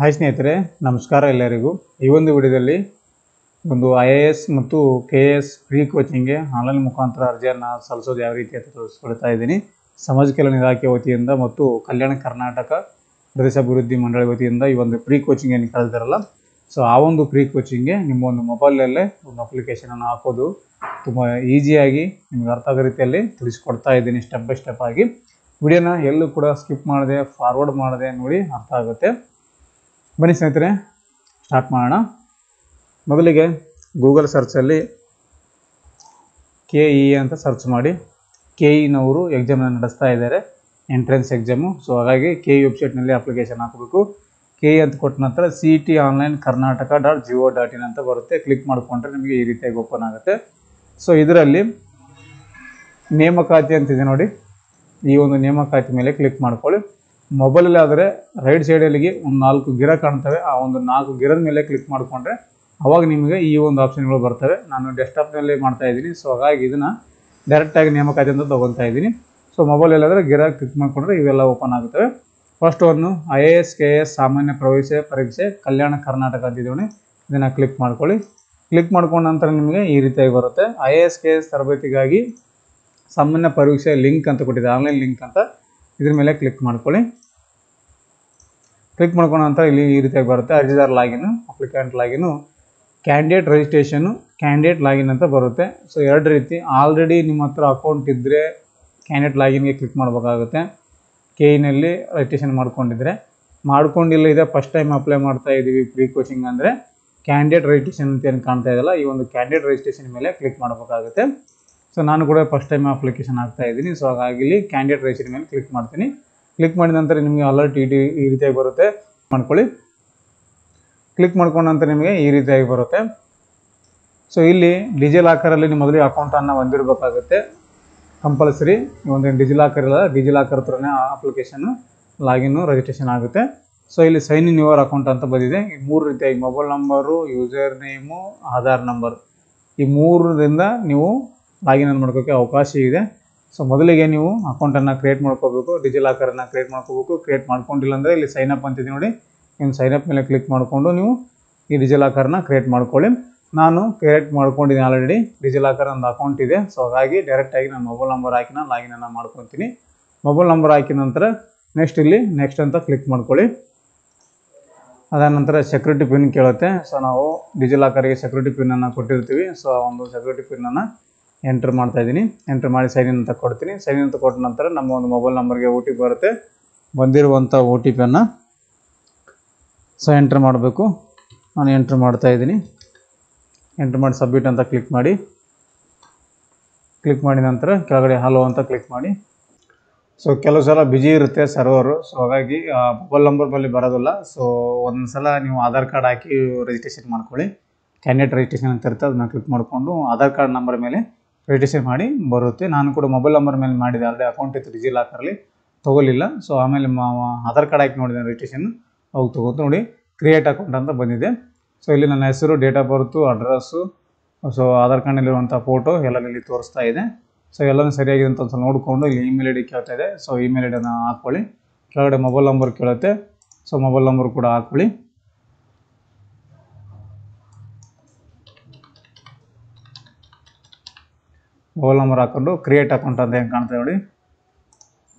Hi ಸ್ನೇಹಿತರೆ, ನಮಸ್ಕಾರ ಎಲ್ಲರಿಗೂ. ಈ ಒಂದು ವಿಡಿಯೋದಲ್ಲಿ ಒಂದು IAS ಮತ್ತು KS ಫ್ರೀ ಕೋಚಿಂಗ್ಗೆ ಆನ್ಲೈನ್ ಮುಖಾಂತರ ಅರ್ಜಿಯನ್ನು ಸಲ್ಲಿಸೋದು ಯಾವ ರೀತಿ ಅಂತ ತಿಳಿಸ್ಕೊಡ್ತಾ ಇದ್ದೀನಿ. ಸಮಾಜ ಕಲ್ಯಾಣ ಇಲಾಖೆ ವತಿಯಿಂದ ಮತ್ತು ಕಲ್ಯಾಣ ಕರ್ನಾಟಕ ಪ್ರದೇಶಾಭಿವೃದ್ಧಿ ಮಂಡಳಿ ವತಿಯಿಂದ ಈ ಒಂದು ಫ್ರೀ ಕೋಚಿಂಗ್ ಏನು ಕರೆದಿರಲ್ಲ, ಸೊ ಆ ಒಂದು ಫ್ರೀ ಕೋಚಿಂಗ್ಗೆ ನಿಮ್ಮ ಒಂದು ಮೊಬೈಲಲ್ಲೇ ಒಂದು ಅಪ್ಲಿಕೇಶನನ್ನು ಹಾಕೋದು ತುಂಬ ಈಸಿಯಾಗಿ ನಿಮ್ಗೆ ಅರ್ಥ ಆಗೋ ರೀತಿಯಲ್ಲಿ ತಿಳಿಸ್ಕೊಡ್ತಾ ಇದ್ದೀನಿ. ಸ್ಟೆಪ್ ಬೈ ಸ್ಟೆಪ್ ಆಗಿ ವಿಡಿಯೋನ ಎಲ್ಲೂ ಕೂಡ ಸ್ಕಿಪ್ ಮಾಡದೆ ಫಾರ್ವರ್ಡ್ ಮಾಡದೆ ನೋಡಿ ಅರ್ಥ ಆಗುತ್ತೆ. ಬನ್ನಿ ಸ್ನೇಹಿತರೆ, ಸ್ಟಾರ್ಟ್ ಮಾಡೋಣ. ಮೊದಲಿಗೆ ಗೂಗಲ್ ಸರ್ಚಲ್ಲಿ KE ಅಂತ ಸರ್ಚ್ ಮಾಡಿ. KEನವರು ಎಕ್ಸಾಮನ್ನು ನಡೆಸ್ತಾ ಇದ್ದಾರೆ, ಎಂಟ್ರೆನ್ಸ್ ಎಕ್ಸಾಮು. ಸೊ ಹಾಗಾಗಿ KE ವೆಬ್ಸೈಟ್ನಲ್ಲಿ ಅಪ್ಲಿಕೇಶನ್ ಹಾಕಬೇಕು. KE ಅಂತ ಕೊಟ್ಟ ನಂತರ CET ಆನ್ಲೈನ್ ಕರ್ನಾಟಕ.gov.in ಅಂತ ಬರುತ್ತೆ. ಕ್ಲಿಕ್ ಮಾಡಿಕೊಂಡ್ರೆ ನಿಮಗೆ ಈ ರೀತಿಯಾಗಿ ಓಪನ್ ಆಗುತ್ತೆ. ಸೊ ಇದರಲ್ಲಿ ನೇಮಕಾತಿ ಅಂತಿದೆ ನೋಡಿ, ಈ ಒಂದು ನೇಮಕಾತಿ ಮೇಲೆ ಕ್ಲಿಕ್ ಮಾಡ್ಕೊಳ್ಳಿ. ಮೊಬೈಲಲ್ಲಿ ಆದರೆ ರೈಟ್ ಸೈಡಲ್ಲಿಗೆ ಒಂದು 4 ಗಿರ ಕಾಣ್ತವೆ. ಆ ಒಂದು 4 ಗಿರದ ಮೇಲೆ ಕ್ಲಿಕ್ ಮಾಡಿಕೊಂಡ್ರೆ ಅವಾಗ ನಿಮಗೆ ಈ ಒಂದು ಆಪ್ಷನ್ಗಳು ಬರ್ತವೆ. ನಾನು ಡೆಸ್ಕ್ಟಾಪ್ನಲ್ಲಿ ಮಾಡ್ತಾ ಇದ್ದೀನಿ, ಸೊ ಹಾಗಾಗಿ ಇದನ್ನು ಡೈರೆಕ್ಟಾಗಿ ನೇಮಕಾತಿ ಅಂತ ತೊಗೊತಾ ಇದ್ದೀನಿ. ಸೊ ಮೊಬೈಲಲ್ಲಾದರೆ ಗಿರ ಕ್ಲಿಕ್ ಮಾಡಿಕೊಂಡ್ರೆ ಇವೆಲ್ಲ ಓಪನ್ ಆಗುತ್ತವೆ. ಫಸ್ಟ್ ಒಂದು IAS KS ಸಾಮಾನ್ಯ ಪ್ರವೇಶ ಪರೀಕ್ಷೆ ಕಲ್ಯಾಣ ಕರ್ನಾಟಕ ಅಂತಿದ್ದೀವಿ, ಇದನ್ನು ಕ್ಲಿಕ್ ಮಾಡ್ಕೊಳ್ಳಿ. ಕ್ಲಿಕ್ ಮಾಡ್ಕೊಂಡ ನಂತರ ನಿಮಗೆ ಈ ರೀತಿಯಾಗಿ ಬರುತ್ತೆ. IAS KS ತರಬೇತಿಗಾಗಿ ಸಾಮಾನ್ಯ ಪರೀಕ್ಷೆ ಲಿಂಕ್ ಅಂತ ಕೊಟ್ಟಿದೆ, ಆನ್ಲೈನ್ ಲಿಂಕ್ ಅಂತ. ಇದ್ರ ಮೇಲೆ ಕ್ಲಿಕ್ ಮಾಡ್ಕೊಳ್ಳಿ. ಕ್ಲಿಕ್ ಮಾಡ್ಕೊಂಡ ನಂತರ ಇಲ್ಲಿ ಈ ರೀತಿಯಾಗಿ ಬರುತ್ತೆ. ಅರ್ಜಿದಾರ login, applicant login, candidate registration, candidate login ಅಂತ ಬರುತ್ತೆ. ಸೊ ಎರಡು ರೀತಿ. ಆಲ್ರೆಡಿ ನಿಮ್ಮ ಹತ್ರ ಅಕೌಂಟ್ ಇದ್ದರೆ ಕ್ಯಾಂಡಿಡೇಟ್ ಲಾಗಿನ್ಗೆ ಕ್ಲಿಕ್ ಮಾಡಬೇಕಾಗುತ್ತೆ. KEನಲ್ಲಿ ರಿಜಿಸ್ಟ್ರೇಷನ್ ಮಾಡ್ಕೊಂಡಿಲ್ಲ, ಇದೆ ಫಸ್ಟ್ ಟೈಮ್ ಅಪ್ಲೈ ಮಾಡ್ತಾ ಇದ್ದೀವಿ ಫ್ರೀ ಕೋಚಿಂಗ್ ಅಂದರೆ ಕ್ಯಾಂಡಿಡೇಟ್ ರಿಜಿಸ್ಟ್ರೇಷನ್ ಅಂತ ಏನು ಕಾಣ್ತಾ ಇದೆಯಲ್ಲ, ಈ ಒಂದು ಕ್ಯಾಂಡಿಡೇಟ್ ರಿಜಿಸ್ಟ್ರೇಷನ್ ಮೇಲೆ ಕ್ಲಿಕ್ ಮಾಡಬೇಕಾಗುತ್ತೆ. ಸೊ ನಾನು ಕೂಡ ಫಸ್ಟ್ ಟೈಮ್ ಅಪ್ಲಿಕೇಶನ್ ಹಾಕ್ತಾ ಇದ್ದೀನಿ. ಸೊ ಹಾಗಾಗಿ ಇಲ್ಲಿ ಕ್ಯಾಂಡಿಡೇಟ್ ರಿಜಿಸ್ಟ್ರೇಷನ್ ಮೇಲೆ ಕ್ಲಿಕ್ ಮಾಡ್ತೀನಿ. ಕ್ಲಿಕ್ ಮಾಡಿದ ನಂತರ ನಿಮಗೆ ಅಲರ್ಟ್ ಈ ರೀತಿಯಾಗಿ ಬರುತ್ತೆ, ಮಾಡ್ಕೊಳ್ಳಿ. ಕ್ಲಿಕ್ ಮಾಡ್ಕೊಂಡ ನಂತರ ನಿಮಗೆ ಈ ರೀತಿಯಾಗಿ ಬರುತ್ತೆ. ಸೊ ಇಲ್ಲಿ ಡಿಜಿಲಾಕರಲ್ಲಿ ನಿಮ್ಮ ಮೊದಲಿಗೆ ಅಕೌಂಟನ್ನು ಹೊಂದಿರಬೇಕಾಗುತ್ತೆ, ಕಂಪಲ್ಸರಿ. ಒಂದು ಡಿಜಿಲಾಕರ್ ಇಲ್ಲ, ಡಿಜಿಲಾಕರ್ ಹತ್ರನೇ ಅಪ್ಲಿಕೇಶನ್ನು ಲಾಗಿನ್ನು ರಿಜಿಸ್ಟ್ರೇಷನ್ ಆಗುತ್ತೆ. ಸೊ ಇಲ್ಲಿ ಸೈನ್ ಇನ್ ಯುವರ್ ಅಕೌಂಟ್ ಅಂತ ಬಂದಿದೆ. ಈ 3 ರೀತಿಯಾಗಿ mobile number, user name, Aadhaar number, ಈ 3ರಿಂದ ನೀವು ಲಾಗಿನ್ ಮಾಡ್ಕೋಕ್ಕೆ ಅವಕಾಶ ಇದೆ. ಸೊ ಮೊದಲಿಗೆ ನೀವು ಅಕೌಂಟನ್ನು ಕ್ರಿಯೇಟ್ ಮಾಡ್ಕೋಬೇಕು, ಡಿಜಿಲಾಕರನ್ನು ಕ್ರಿಯೇಟ್ ಮಾಡ್ಕೋಬೇಕು. ಕ್ರಿಯೇಟ್ ಮಾಡ್ಕೊಂಡಿಲ್ಲ ಅಂದರೆ ಇಲ್ಲಿ ಸೈನಪ್ ಅಂತಿದೆ ನೋಡಿ, ನೀವು ಸೈನಪ್ ಮೇಲೆ ಕ್ಲಿಕ್ ಮಾಡಿಕೊಂಡು ನೀವು ಈ ಡಿಜಿಲಾಕರ್ನ ಕ್ರಿಯೇಟ್ ಮಾಡ್ಕೊಳ್ಳಿ. ನಾನು ಕ್ರಿಯೇಟ್ ಮಾಡ್ಕೊಂಡಿದ್ದೀನಿ ಆಲ್ರೆಡಿ, ಡಿಜಿಲಾಕರ್ ಒಂದು ಅಕೌಂಟ್ ಇದೆ. ಸೊ ಹಾಗಾಗಿ ಡೈರೆಕ್ಟಾಗಿ ನಾನು ಮೊಬೈಲ್ ನಂಬರ್ ಹಾಕಿ ನಾನು ಲಾಗಿನನ್ನು ಮಾಡ್ಕೊತೀನಿ. ಮೊಬೈಲ್ ನಂಬರ್ ಹಾಕಿದ ನಂತರ ಇಲ್ಲಿ ನೆಕ್ಸ್ಟ್ ಅಂತ ಕ್ಲಿಕ್ ಮಾಡ್ಕೊಳ್ಳಿ. ಅದಾದ ನಂತರ ಸೆಕ್ಯೂರಿಟಿ ಪಿನ್ ಕೇಳುತ್ತೆ. ಸೊ ನಾವು ಡಿಜಿಲಾಕರ್ಗೆ ಸೆಕ್ಯೂರಿಟಿ ಪಿನ್ನನ್ನು ಕೊಟ್ಟಿರ್ತೀವಿ. ಸೊ ಆ ಒಂದು ಸೆಕ್ಯೂರಿಟಿ ಪಿನ್ನನ್ನು ಎಂಟ್ರ್ ಮಾಡ್ತಾ ಇದ್ದೀನಿ. ಎಂಟ್ರ್ ಮಾಡಿ ಸೈನ್ ಇನ್ ಅಂತ ಕೊಡ್ತೀನಿ. ಸೈನ್ ಇನ್ ಅಂತ ಕೊಟ್ಟ ನಂತರ ನಮ್ಮ ಒಂದು ಮೊಬೈಲ್ ನಂಬರ್ಗೆ OTP ಬರುತ್ತೆ. ಬಂದಿರುವಂಥ OTPಯನ್ನು ಸೊ ಎಂಟ್ರ್ ಮಾಡಬೇಕು. ನಾನು ಎಂಟ್ರ್ ಮಾಡ್ತಾ ಇದ್ದೀನಿ. ಎಂಟ್ರ್ ಮಾಡಿ ಸಬ್ಮಿಟ್ ಅಂತ ಕ್ಲಿಕ್ ಮಾಡಿ. ಕ್ಲಿಕ್ ಮಾಡಿದ ನಂತರ ಕೆಳಗಡೆ ಹಲೋ ಅಂತ ಕ್ಲಿಕ್ ಮಾಡಿ. ಸೊ ಕೆಲವು ಸಲ ಬಿಜಿ ಇರುತ್ತೆ ಸರ್ವರು, ಸೊ ಹಾಗಾಗಿ ಮೊಬೈಲ್ ನಂಬರ್ ಮೇಲೆ ಬರೋದಿಲ್ಲ. ಸೊ ಒಂದು ಸಲ ನೀವು ಆಧಾರ್ ಕಾರ್ಡ್ ಹಾಕಿ ರಿಜಿಸ್ಟ್ರೇಷನ್ ಮಾಡ್ಕೊಳ್ಳಿ. ಕ್ಯಾಂಡಿಡೇಟ್ ರಿಜಿಸ್ಟ್ರೇಷನ್ ಅಂತ ಇರುತ್ತೆ, ಅದನ್ನ ಕ್ಲಿಕ್ ಮಾಡಿಕೊಂಡು ಆಧಾರ್ ಕಾರ್ಡ್ ನಂಬರ್ ಮೇಲೆ ರಿಜಿಸ್ಟ್ರೇಷನ್ ಮಾಡಿ ಬರುತ್ತೆ. ನಾನು ಕೂಡ ಮೊಬೈಲ್ ನಂಬರ್ ಮೇಲೆ ಮಾಡಿದೆ, ಆಲ್ರೆಡಿ ಅಕೌಂಟ್ ಇತ್ತು ಡಿಜಿಲಾಕರಲ್ಲಿ, ತೊಗೊಲಿಲ್ಲ. ಸೊ ಆಮೇಲೆ ಆಧಾರ್ ಕಾರ್ಡ್ ಹಾಕಿ ನೋಡಿದೆ ರಿಜಿಸ್ಟ್ರೇಷನ್, ಅವಾಗ ತೊಗೊತು ನೋಡಿ ಕ್ರಿಯೇಟ್ ಅಕೌಂಟ್ ಅಂತ ಬಂದಿದೆ. ಸೊ ಇಲ್ಲಿ ನನ್ನ ಹೆಸರು, date of birth, address, so Aadhaar ಕಾರ್ಡ್ನಲ್ಲಿರುವಂಥ ಫೋಟೋ ಎಲ್ಲ ಇಲ್ಲಿ ತೋರಿಸ್ತಾ ಇದೆ. ಸೊ ಎಲ್ಲನೂ ಸರಿಯಾಗಿದೆ ಅಂತ ಒಂದು ಸಲ ನೋಡಿಕೊಂಡು ಇಲ್ಲಿ ಇಮೇಲ್ ID ಕೇಳ್ತಾ ಇದೆ. ಸೊ ಇಮೇಲ್ ಐಡಿಯನ್ನು ಹಾಕ್ಕೊಳ್ಳಿ. ಕೆಳಗಡೆ ಮೊಬೈಲ್ ನಂಬರ್ ಕೇಳುತ್ತೆ, ಸೊ ಮೊಬೈಲ್ ನಂಬರ್ ಕೂಡ ಹಾಕ್ಕೊಳ್ಳಿ. ಮೊಬೈಲ್ ನಂಬರ್ ಹಾಕ್ಕೊಂಡು ಕ್ರಿಯೇಟ್ ಅಕೌಂಟ್ ಅಂತ ಏನು ಕಾಣ್ತಾ ನೋಡಿ,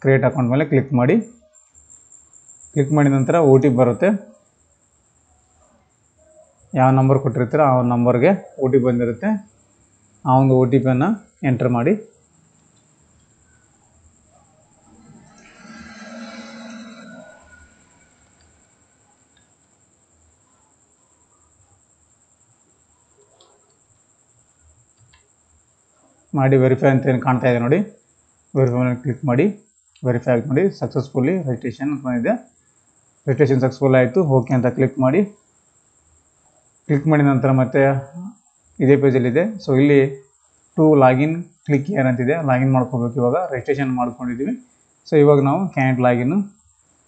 ಕ್ರಿಯೇಟ್ ಅಕೌಂಟ್ ಮೇಲೆ ಕ್ಲಿಕ್ ಮಾಡಿ. ಕ್ಲಿಕ್ ಮಾಡಿದ ನಂತರ OTP ಬರುತ್ತೆ. ಯಾವ ನಂಬರ್ ಕೊಟ್ಟಿರ್ತೀರೋ ಆ ನಂಬರ್ಗೆ OTP ಬಂದಿರುತ್ತೆ. ಆ ಒಂದು OTPಯನ್ನು ಎಂಟರ್ ಮಾಡಿ. ವೆರಿಫೈ ಅಂತ ಏನು ಕಾಣ್ತಾ ಇದೆ ನೋಡಿ, ವೆರಿಫೈ ಮೇಲೆ ಕ್ಲಿಕ್ ಮಾಡಿ. ವೆರಿಫೈ ಆಗಿ ನೋಡಿ, ಸಕ್ಸಸ್ಫುಲ್ಲಿ ರಿಜಿಸ್ಟ್ರೇಷನ್ ಅಂತ ಬಂದಿದೆ. ರಿಜಿಸ್ಟ್ರೇಷನ್ ಸಕ್ಸಸ್ಫುಲ್ ಆಯಿತು, ಓಕೆ ಅಂತ ಕ್ಲಿಕ್ ಮಾಡಿ. ಕ್ಲಿಕ್ ಮಾಡಿದ ನಂತರ ಮತ್ತೆ ಇದೇ ಪೇಜಲ್ಲಿದೆ. ಸೊ ಇಲ್ಲಿ ಟು ಲಾಗಿನ್ ಕ್ಲಿಕ್ ಏರ್ ಅಂತಿದೆ, ಲಾಗಿನ್ ಮಾಡ್ಕೋಬೇಕು. ಇವಾಗ ರಿಜಿಸ್ಟ್ರೇಷನ್ ಮಾಡ್ಕೊಂಡಿದ್ದೀವಿ. ಸೊ ಇವಾಗ ನಾವು ಕ್ಯಾಂಡಿಡೇಟ್ ಲಾಗಿನ್ನು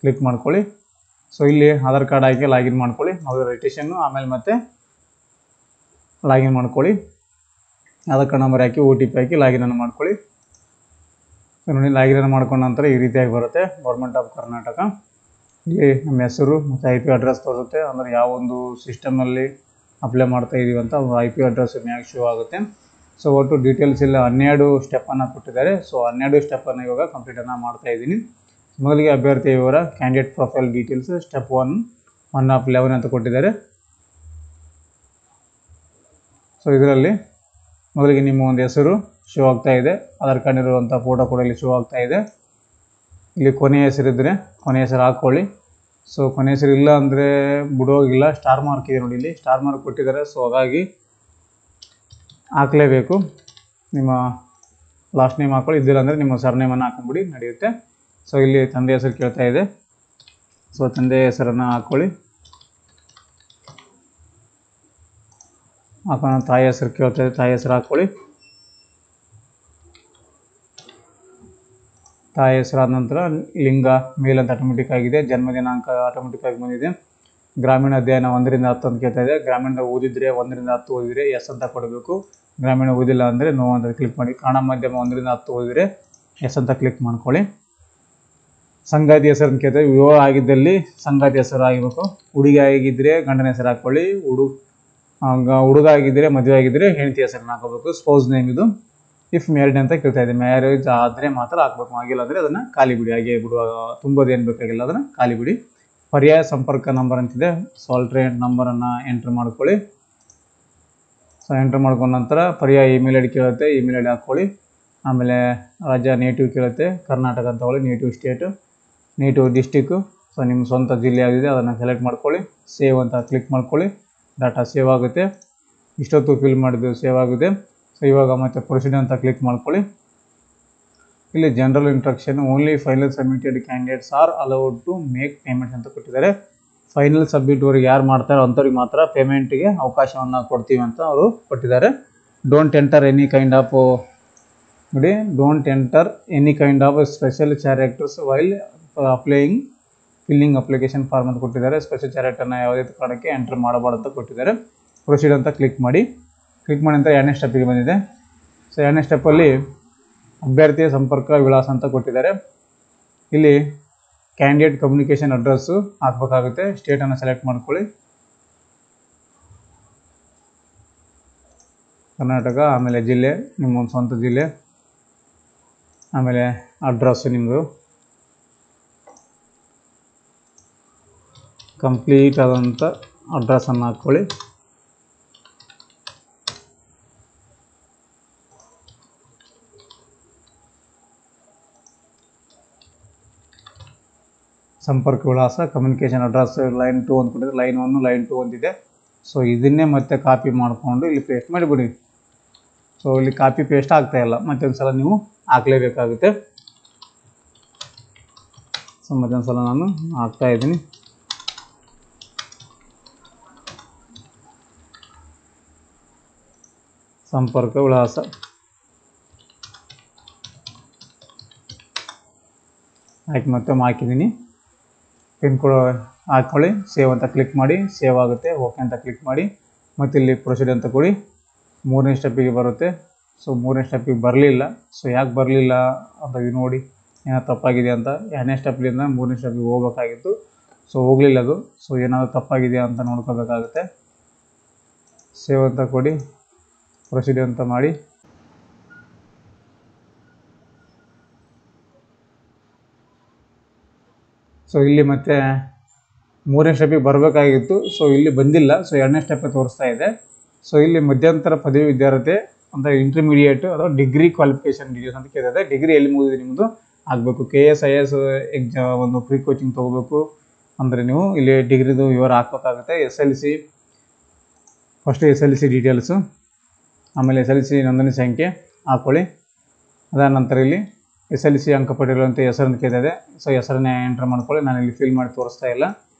ಕ್ಲಿಕ್ ಮಾಡ್ಕೊಳ್ಳಿ. ಸೊ ಇಲ್ಲಿ ಆಧಾರ್ ಕಾರ್ಡ್ ಹಾಕಿ ಲಾಗಿನ್ ಮಾಡ್ಕೊಳ್ಳಿ. ಮೊದಲು ರಿಜಿಸ್ಟ್ರೇಷನ್ನು, ಆಮೇಲೆ ಮತ್ತೆ ಲಾಗಿನ್ ಮಾಡ್ಕೊಳ್ಳಿ. ಆಧಾರ್ ಕಾರ್ಡ್ ನಂಬರ್ ಹಾಕಿ OTP ಹಾಕಿ ಲಾಗಿನನ್ನು ಮಾಡ್ಕೊಳ್ಳಿ. ನೋಡಿ ಲಾಗಿನ್ ಮಾಡ್ಕೊಂಡ ನಂತರ ಈ ರೀತಿಯಾಗಿ ಬರುತ್ತೆ, ಗೌರ್ಮೆಂಟ್ ಆಫ್ ಕರ್ನಾಟಕ. ಇಲ್ಲಿ ನಮ್ಮ ಹೆಸರು ಮತ್ತು ಐ ಪಿ ಅಡ್ರೆಸ್ ತೋರುತ್ತೆ, ಅಂದರೆ ಯಾವ ಒಂದು ಸಿಸ್ಟಮಲ್ಲಿ ಅಪ್ಲೈ ಮಾಡ್ತಾ ಇದ್ದೀವಿ ಅಂತ ಒಂದು I P address mag show ಆಗುತ್ತೆ. ಸೊ ಒಟ್ಟು ಡೀಟೇಲ್ಸ್ ಇಲ್ಲ 12 ಸ್ಟೆಪ್ಪನ್ನು ಕೊಟ್ಟಿದ್ದಾರೆ. ಸೊ 12 ಸ್ಟೆಪ್ಪನ್ನು ಇವಾಗ ಕಂಪ್ಲೀಟನ್ನು ಮಾಡ್ತಾ ಇದ್ದೀನಿ. ಮೊದಲಿಗೆ ಅಭ್ಯರ್ಥಿ ವಿವರ, candidate profile details, step 1 of 11 ಅಂತ ಕೊಟ್ಟಿದ್ದಾರೆ. ಸೊ ಇದರಲ್ಲಿ ಮೊದಲಿಗೆ ನಿಮ್ಮ ಒಂದು ಹೆಸರು ಶೋ ಆಗ್ತಾ ಇದೆ, ಆಧಾರ್ ಕಾರ್ಡ್ ಇರುವಂಥ ಫೋಟೋ ಕೂಡ ಇಲ್ಲಿ ಶೋ ಆಗ್ತಾ ಇದೆ. ಇಲ್ಲಿ ಕೊನೆಯ ಹೆಸರಿದ್ದರೆ ಕೊನೆಯ ಹೆಸರು ಹಾಕ್ಕೊಳ್ಳಿ. ಸೊ ಕೊನೆಯ ಹೆಸರು ಇಲ್ಲ ಅಂದರೆ ಬಿಡೋಗಿಲ್ಲ, ಸ್ಟಾರ್ ಮಾರ್ಕ್ ಇದೆ ನೋಡಿ, ಇಲ್ಲಿ ಸ್ಟಾರ್ ಮಾರ್ಕ್ ಕೊಟ್ಟಿದ್ದಾರೆ. ಸೊ ಹಾಗಾಗಿ ಹಾಕಲೇಬೇಕು. ನಿಮ್ಮ ಲಾಸ್ಟ್ ನೇಮ್ ಹಾಕ್ಕೊಳ್ಳಿ, ಇದ್ದಿಲ್ಲ ಅಂದರೆ ನಿಮ್ಮ ಸರ್ನೇಮನ್ನು ಹಾಕೊಂಬಿಡಿ, ನಡೆಯುತ್ತೆ. ಸೊ ಇಲ್ಲಿ ತಂದೆ ಹೆಸರು ಕೇಳ್ತಾ ಇದೆ. ಸೊ ತಂದೆ ಹೆಸರನ್ನು ಹಾಕ್ಕೊಳ್ಳಿ. ಹಾಕೋಣ. ತಾಯಿ ಹೆಸರು ಕೇಳ್ತಾ ಇದೆ, ತಾಯಿ ಹೆಸರು ಹಾಕ್ಕೊಳ್ಳಿ. ತಾಯಿ ಹೆಸರಾದ ನಂತರ ಲಿಂಗ ಮೇಲ್ ಅಂತ ಆಟೋಮೆಟಿಕ್ ಆಗಿದೆ, ಜನ್ಮ ದಿನಾಂಕ ಆಟೋಮೆಟಿಕ್ ಆಗಿ ಬಂದಿದೆ. ಗ್ರಾಮೀಣ ಅಧ್ಯಯನ 1 ರಿಂದ 10 ಅಂತ ಕೇಳ್ತಾ ಇದೆ. ಗ್ರಾಮೀಣ ಓದಿದರೆ 1 ರಿಂದ 10 ಓದಿದರೆ ಎಸ್ ಅಂತ ಕೊಡಬೇಕು. ಗ್ರಾಮೀಣ ಓದಿಲ್ಲ ಅಂದರೆ ನೋ ಅಂತ ಕ್ಲಿಕ್ ಮಾಡಿ. ಕನ್ನಡ ಮಾಧ್ಯಮ 1 ರಿಂದ 10 ಓದಿದರೆ ಎಸ್ ಅಂತ ಕ್ಲಿಕ್ ಮಾಡ್ಕೊಳ್ಳಿ. ಸಂಗಾತಿ ಹೆಸರನ್ನು ಕೇಳ್ತೇವೆ. ವಿವಾಹ ಆಗಿದ್ದಲ್ಲಿ ಸಂಗಾತಿ ಹೆಸರು ಆಗಿರಬೇಕು. ಹುಡುಗಿ ಆಗಿದ್ದರೆ ಗಂಡನ ಹೆಸರು ಹಾಕ್ಕೊಳ್ಳಿ. ಹುಡುಗ ಆಗಿದ್ದರೆ ಮದುವೆ ಆಗಿದ್ದರೆ ಹೆಂಡತಿ ಹೆಸರನ್ನು ಹಾಕೋಬೇಕು. ಸ್ಪೌಸ್ ನೇಮ್ ಇದು. ಇಫ್ ಮ್ಯಾರಿಡ್ ಅಂತ ಕೇಳ್ತಾ ಇದೆ. ಮ್ಯಾರೇಜ್ ಆದರೆ ಮಾತ್ರ ಹಾಕ್ಬೇಕು, ಆಗಿಲ್ಲ ಅಂದರೆ ಅದನ್ನು ಖಾಲಿ ಬಿಡಿ, ಹಾಗೆ ಬಿಡುವ, ತುಂಬೋದೇನು ಬೇಕಾಗಿಲ್ಲ, ಅದನ್ನು ಖಾಲಿ ಬಿಡಿ. ಪರ್ಯಾಯ ಸಂಪರ್ಕ ನಂಬರ್ ಅಂತಿದೆ. ಸೊ ಆಲ್ಟರ್ನೇಟ್ ನಂಬರನ್ನು ಎಂಟ್ರ್ ಮಾಡ್ಕೊಳ್ಳಿ. ಸೊ ಎಂಟ್ರ್ ಮಾಡ್ಕೊಂಡ ನಂತರ ಪರ್ಯಾಯ ಇಮೇಲ್ ಐ ಡಿ ಕೇಳುತ್ತೆ, ಇಮೇಲ್ ಐ ಡಿ ಹಾಕ್ಕೊಳ್ಳಿ. ಆಮೇಲೆ ರಾಜ್ಯ ನೇಟಿವ್ ಕೇಳುತ್ತೆ, ಕರ್ನಾಟಕ ಅಂತ ತಗೊಳ್ಳಿ. Native state, native district. So ನಿಮ್ಮ ಸ್ವಂತ ಜಿಲ್ಲೆ ಯಾವಿದೆ ಅದನ್ನು ಸೆಲೆಕ್ಟ್ ಮಾಡ್ಕೊಳ್ಳಿ. ಸೇವ್ ಅಂತ ಕ್ಲಿಕ್ ಮಾಡ್ಕೊಳ್ಳಿ. ಡಾಟಾ ಸೇವ್ ಆಗುತ್ತೆ. ಇಷ್ಟೊತ್ತು ಫಿಲ್ ಮಾಡಿದ್ದು ಸೇವ್ ಆಗಿದೆ. ಸೊ ಇವಾಗ ಮತ್ತೆ ಪ್ರೊಸೀಡ್ ಅಂತ ಕ್ಲಿಕ್ ಮಾಡ್ಕೊಳ್ಳಿ. ಇಲ್ಲಿ general instruction, only final submitted candidates are allowed to make payments ಅಂತ ಕೊಟ್ಟಿದ್ದಾರೆ. ಫೈನಲ್ ಸಬ್ಮಿಟ್ವರೆಗೆ ಯಾರು ಮಾಡ್ತಾರೋ ಅಂಥವ್ರಿಗೆ ಮಾತ್ರ ಪೇಮೆಂಟ್ಗೆ ಅವಕಾಶವನ್ನು ಕೊಡ್ತೀವಿ ಅಂತ ಅವರು ಕೊಟ್ಟಿದ್ದಾರೆ. Don't enter any kind of ನೋಡಿ, don't enter any kind of special characters while applying filling application form ಅಂತ ಕೊಟ್ಟಿದ್ದಾರೆ. ಸ್ಪೆಷಲ್ ಕ್ಯಾರೆಕ್ಟರ್ನ ಯಾವುದೇ ಕಾರಣಕ್ಕೆ ಎಂಟರ್ ಮಾಡಬಾರ್ದು ಅಂತ ಕೊಟ್ಟಿದ್ದಾರೆ. ಪ್ರೊಸೀಡ್ ಅಂತ ಕ್ಲಿಕ್ ಮಾಡಿ. ಕ್ಲಿಕ್ ಮಾಡಿ ನಂತರ 2ನೇ ಸ್ಟೆಪ್ಪಿಗೆ ಬಂದಿದೆ. ಸೊ 2ನೇ ಸ್ಟೆಪ್ಪಲ್ಲಿ ಅಭ್ಯರ್ಥಿಯ ಸಂಪರ್ಕ ವಿಳಾಸ ಅಂತ ಕೊಟ್ಟಿದ್ದಾರೆ. ಇಲ್ಲಿ ಕ್ಯಾಂಡಿಡೇಟ್ ಕಮ್ಯುನಿಕೇಷನ್ ಅಡ್ರೆಸ್ಸು ಹಾಕಬೇಕಾಗುತ್ತೆ. ಸ್ಟೇಟನ್ನು ಸೆಲೆಕ್ಟ್ ಮಾಡ್ಕೊಳ್ಳಿ, ಕರ್ನಾಟಕ. ಆಮೇಲೆ ಜಿಲ್ಲೆ, ನಿಮ್ಮ ಸ್ವಂತ ಜಿಲ್ಲೆ. ಆಮೇಲೆ ಅಡ್ರೆಸ್ಸು ನಿಮ್ಮದು ಕಂಪ್ಲೀಟ್ ಆದಂಥ ಅಡ್ರೆಸ್ಸನ್ನು ಹಾಕ್ಕೊಳ್ಳಿ. ಸಂಪರ್ಕ ವಿಳಾಸ, ಕಮ್ಯುನಿಕೇಷನ್ ಅಡ್ರೆಸ್, ಲೈನ್ 2 ಅಂತ ಕೊಟ್ಟಿದೆ. ಲೈನ್ 1, ಲೈನ್ 2 ಅಂತಿದೆ. ಸೊ ಇದನ್ನೇ ಮತ್ತೆ ಕಾಪಿ ಮಾಡಿಕೊಂಡು ಇಲ್ಲಿ ಪೇಸ್ಟ್ ಮಾಡಿಬಿಡಿ. ಸೊ ಇಲ್ಲಿ ಕಾಪಿ ಪೇಸ್ಟ್ ಆಗ್ತಾಯಿಲ್ಲ, ಮತ್ತೊಂದು ಸಲ ನೀವು ಹಾಕಲೇಬೇಕಾಗುತ್ತೆ. ಸೊ ಮತ್ತೊಂದು ಸಲ ನಾನು ಹಾಕ್ತಾಯಿದ್ದೀನಿ. ಸಂಪರ್ಕ ವಿಳಾಸ ಹಾಕಿ ಮತ್ತೆ ಹಾಕಿದ್ದೀನಿ. ಪಿನ್ ಕೋಡ್ ಹಾಕ್ಕೊಳ್ಳಿ. ಸೇವ್ ಅಂತ ಕ್ಲಿಕ್ ಮಾಡಿ. ಸೇವ್ ಆಗುತ್ತೆ. ಓಕೆ ಅಂತ ಕ್ಲಿಕ್ ಮಾಡಿ. ಮತ್ತು ಇಲ್ಲಿ ಪ್ರೊಸೀಡ್ ಅಂತ ಕೊಡಿ. 3ನೇ ಸ್ಟೆಪ್ಪಿಗೆ ಬರುತ್ತೆ. ಸೊ 3ನೇ ಸ್ಟೆಪ್ಪಿಗೆ ಬರಲಿಲ್ಲ. ಸೊ ಯಾಕೆ ಬರಲಿಲ್ಲ ಅಂತ ನೋಡಿ, ಏನೋ ತಪ್ಪಾಗಿದೆ ಅಂತ. 2ನೇ ಸ್ಟೆಪ್ಲಿಂದ 3ನೇ ಸ್ಟೆಪ್ಪಿಗೆ ಹೋಗ್ಬೇಕಾಗಿತ್ತು. ಸೊ ಹೋಗಲಿಲ್ಲ ಅದು. ಸೊ ಏನಾದರೂ ತಪ್ಪಾಗಿದೆಯಾ ಅಂತ ನೋಡ್ಕೋಬೇಕಾಗುತ್ತೆ. ಸೇವ್ ಅಂತ ಕೊಡಿ. ಪ್ರೊಸೀಡ್ ಅಂತ ಮಾಡಿ. ಸೊ ಇಲ್ಲಿ ಮತ್ತೆ 3ನೇ ಸ್ಟೆಪ್ಪಿಗೆ ಬರಬೇಕಾಗಿತ್ತು. ಸೊ ಇಲ್ಲಿ ಬಂದಿಲ್ಲ. ಸೊ 2ನೇ ಸ್ಟೆಪ್ಪೇ ತೋರಿಸ್ತಾ ಇದೆ. ಸೊ ಇಲ್ಲಿ ಮಧ್ಯಂತರ ಪದವಿ ವಿದ್ಯಾರ್ಥಿ ಅಂತ ಇಂಟರ್ಮೀಡಿಯೇಟ್ ಅಥವಾ ಡಿಗ್ರಿ ಕ್ವಾಲಿಫಿಕೇಷನ್ ಡೀಟೇಲ್ಸ್ ಅಂತ ಕೇಳಿದೆ. ಡಿಗ್ರಿ ಎಲ್ಲಿ ಮುಗಿದಿದೆ ನಿಮ್ಮದು ಆಗಬೇಕು. KS IS ಒಂದು ಫ್ರೀ ಕೋಚಿಂಗ್ ತೊಗೋಬೇಕು ಅಂದರೆ ನೀವು ಇಲ್ಲಿ ಡಿಗ್ರಿದು ವಿವರ ಹಾಕಬೇಕಾಗುತ್ತೆ. SLC ಫಸ್ಟ್ SLC ಡೀಟೇಲ್ಸು, ಆಮೇಲೆ SLC ನೋಂದಣಿ ಸಂಖ್ಯೆ ಹಾಕ್ಕೊಳ್ಳಿ. ಅದಾದ ನಂತರ ಇಲ್ಲಿ SLC ಅಂಕ ಪಡೆದಿರುವಂಥ ಹೆಸರನ್ನು ಕೇಳಿದೆ. ಸೊ ಹೆಸರನ್ನೇ ಎಂಟ್ರ್ ಮಾಡ್ಕೊಳ್ಳಿ. ನಾನು ಇಲ್ಲಿ ಫಿಲ್ ಮಾಡಿ ತೋರಿಸ್ತಾ ಇಲ್ಲ.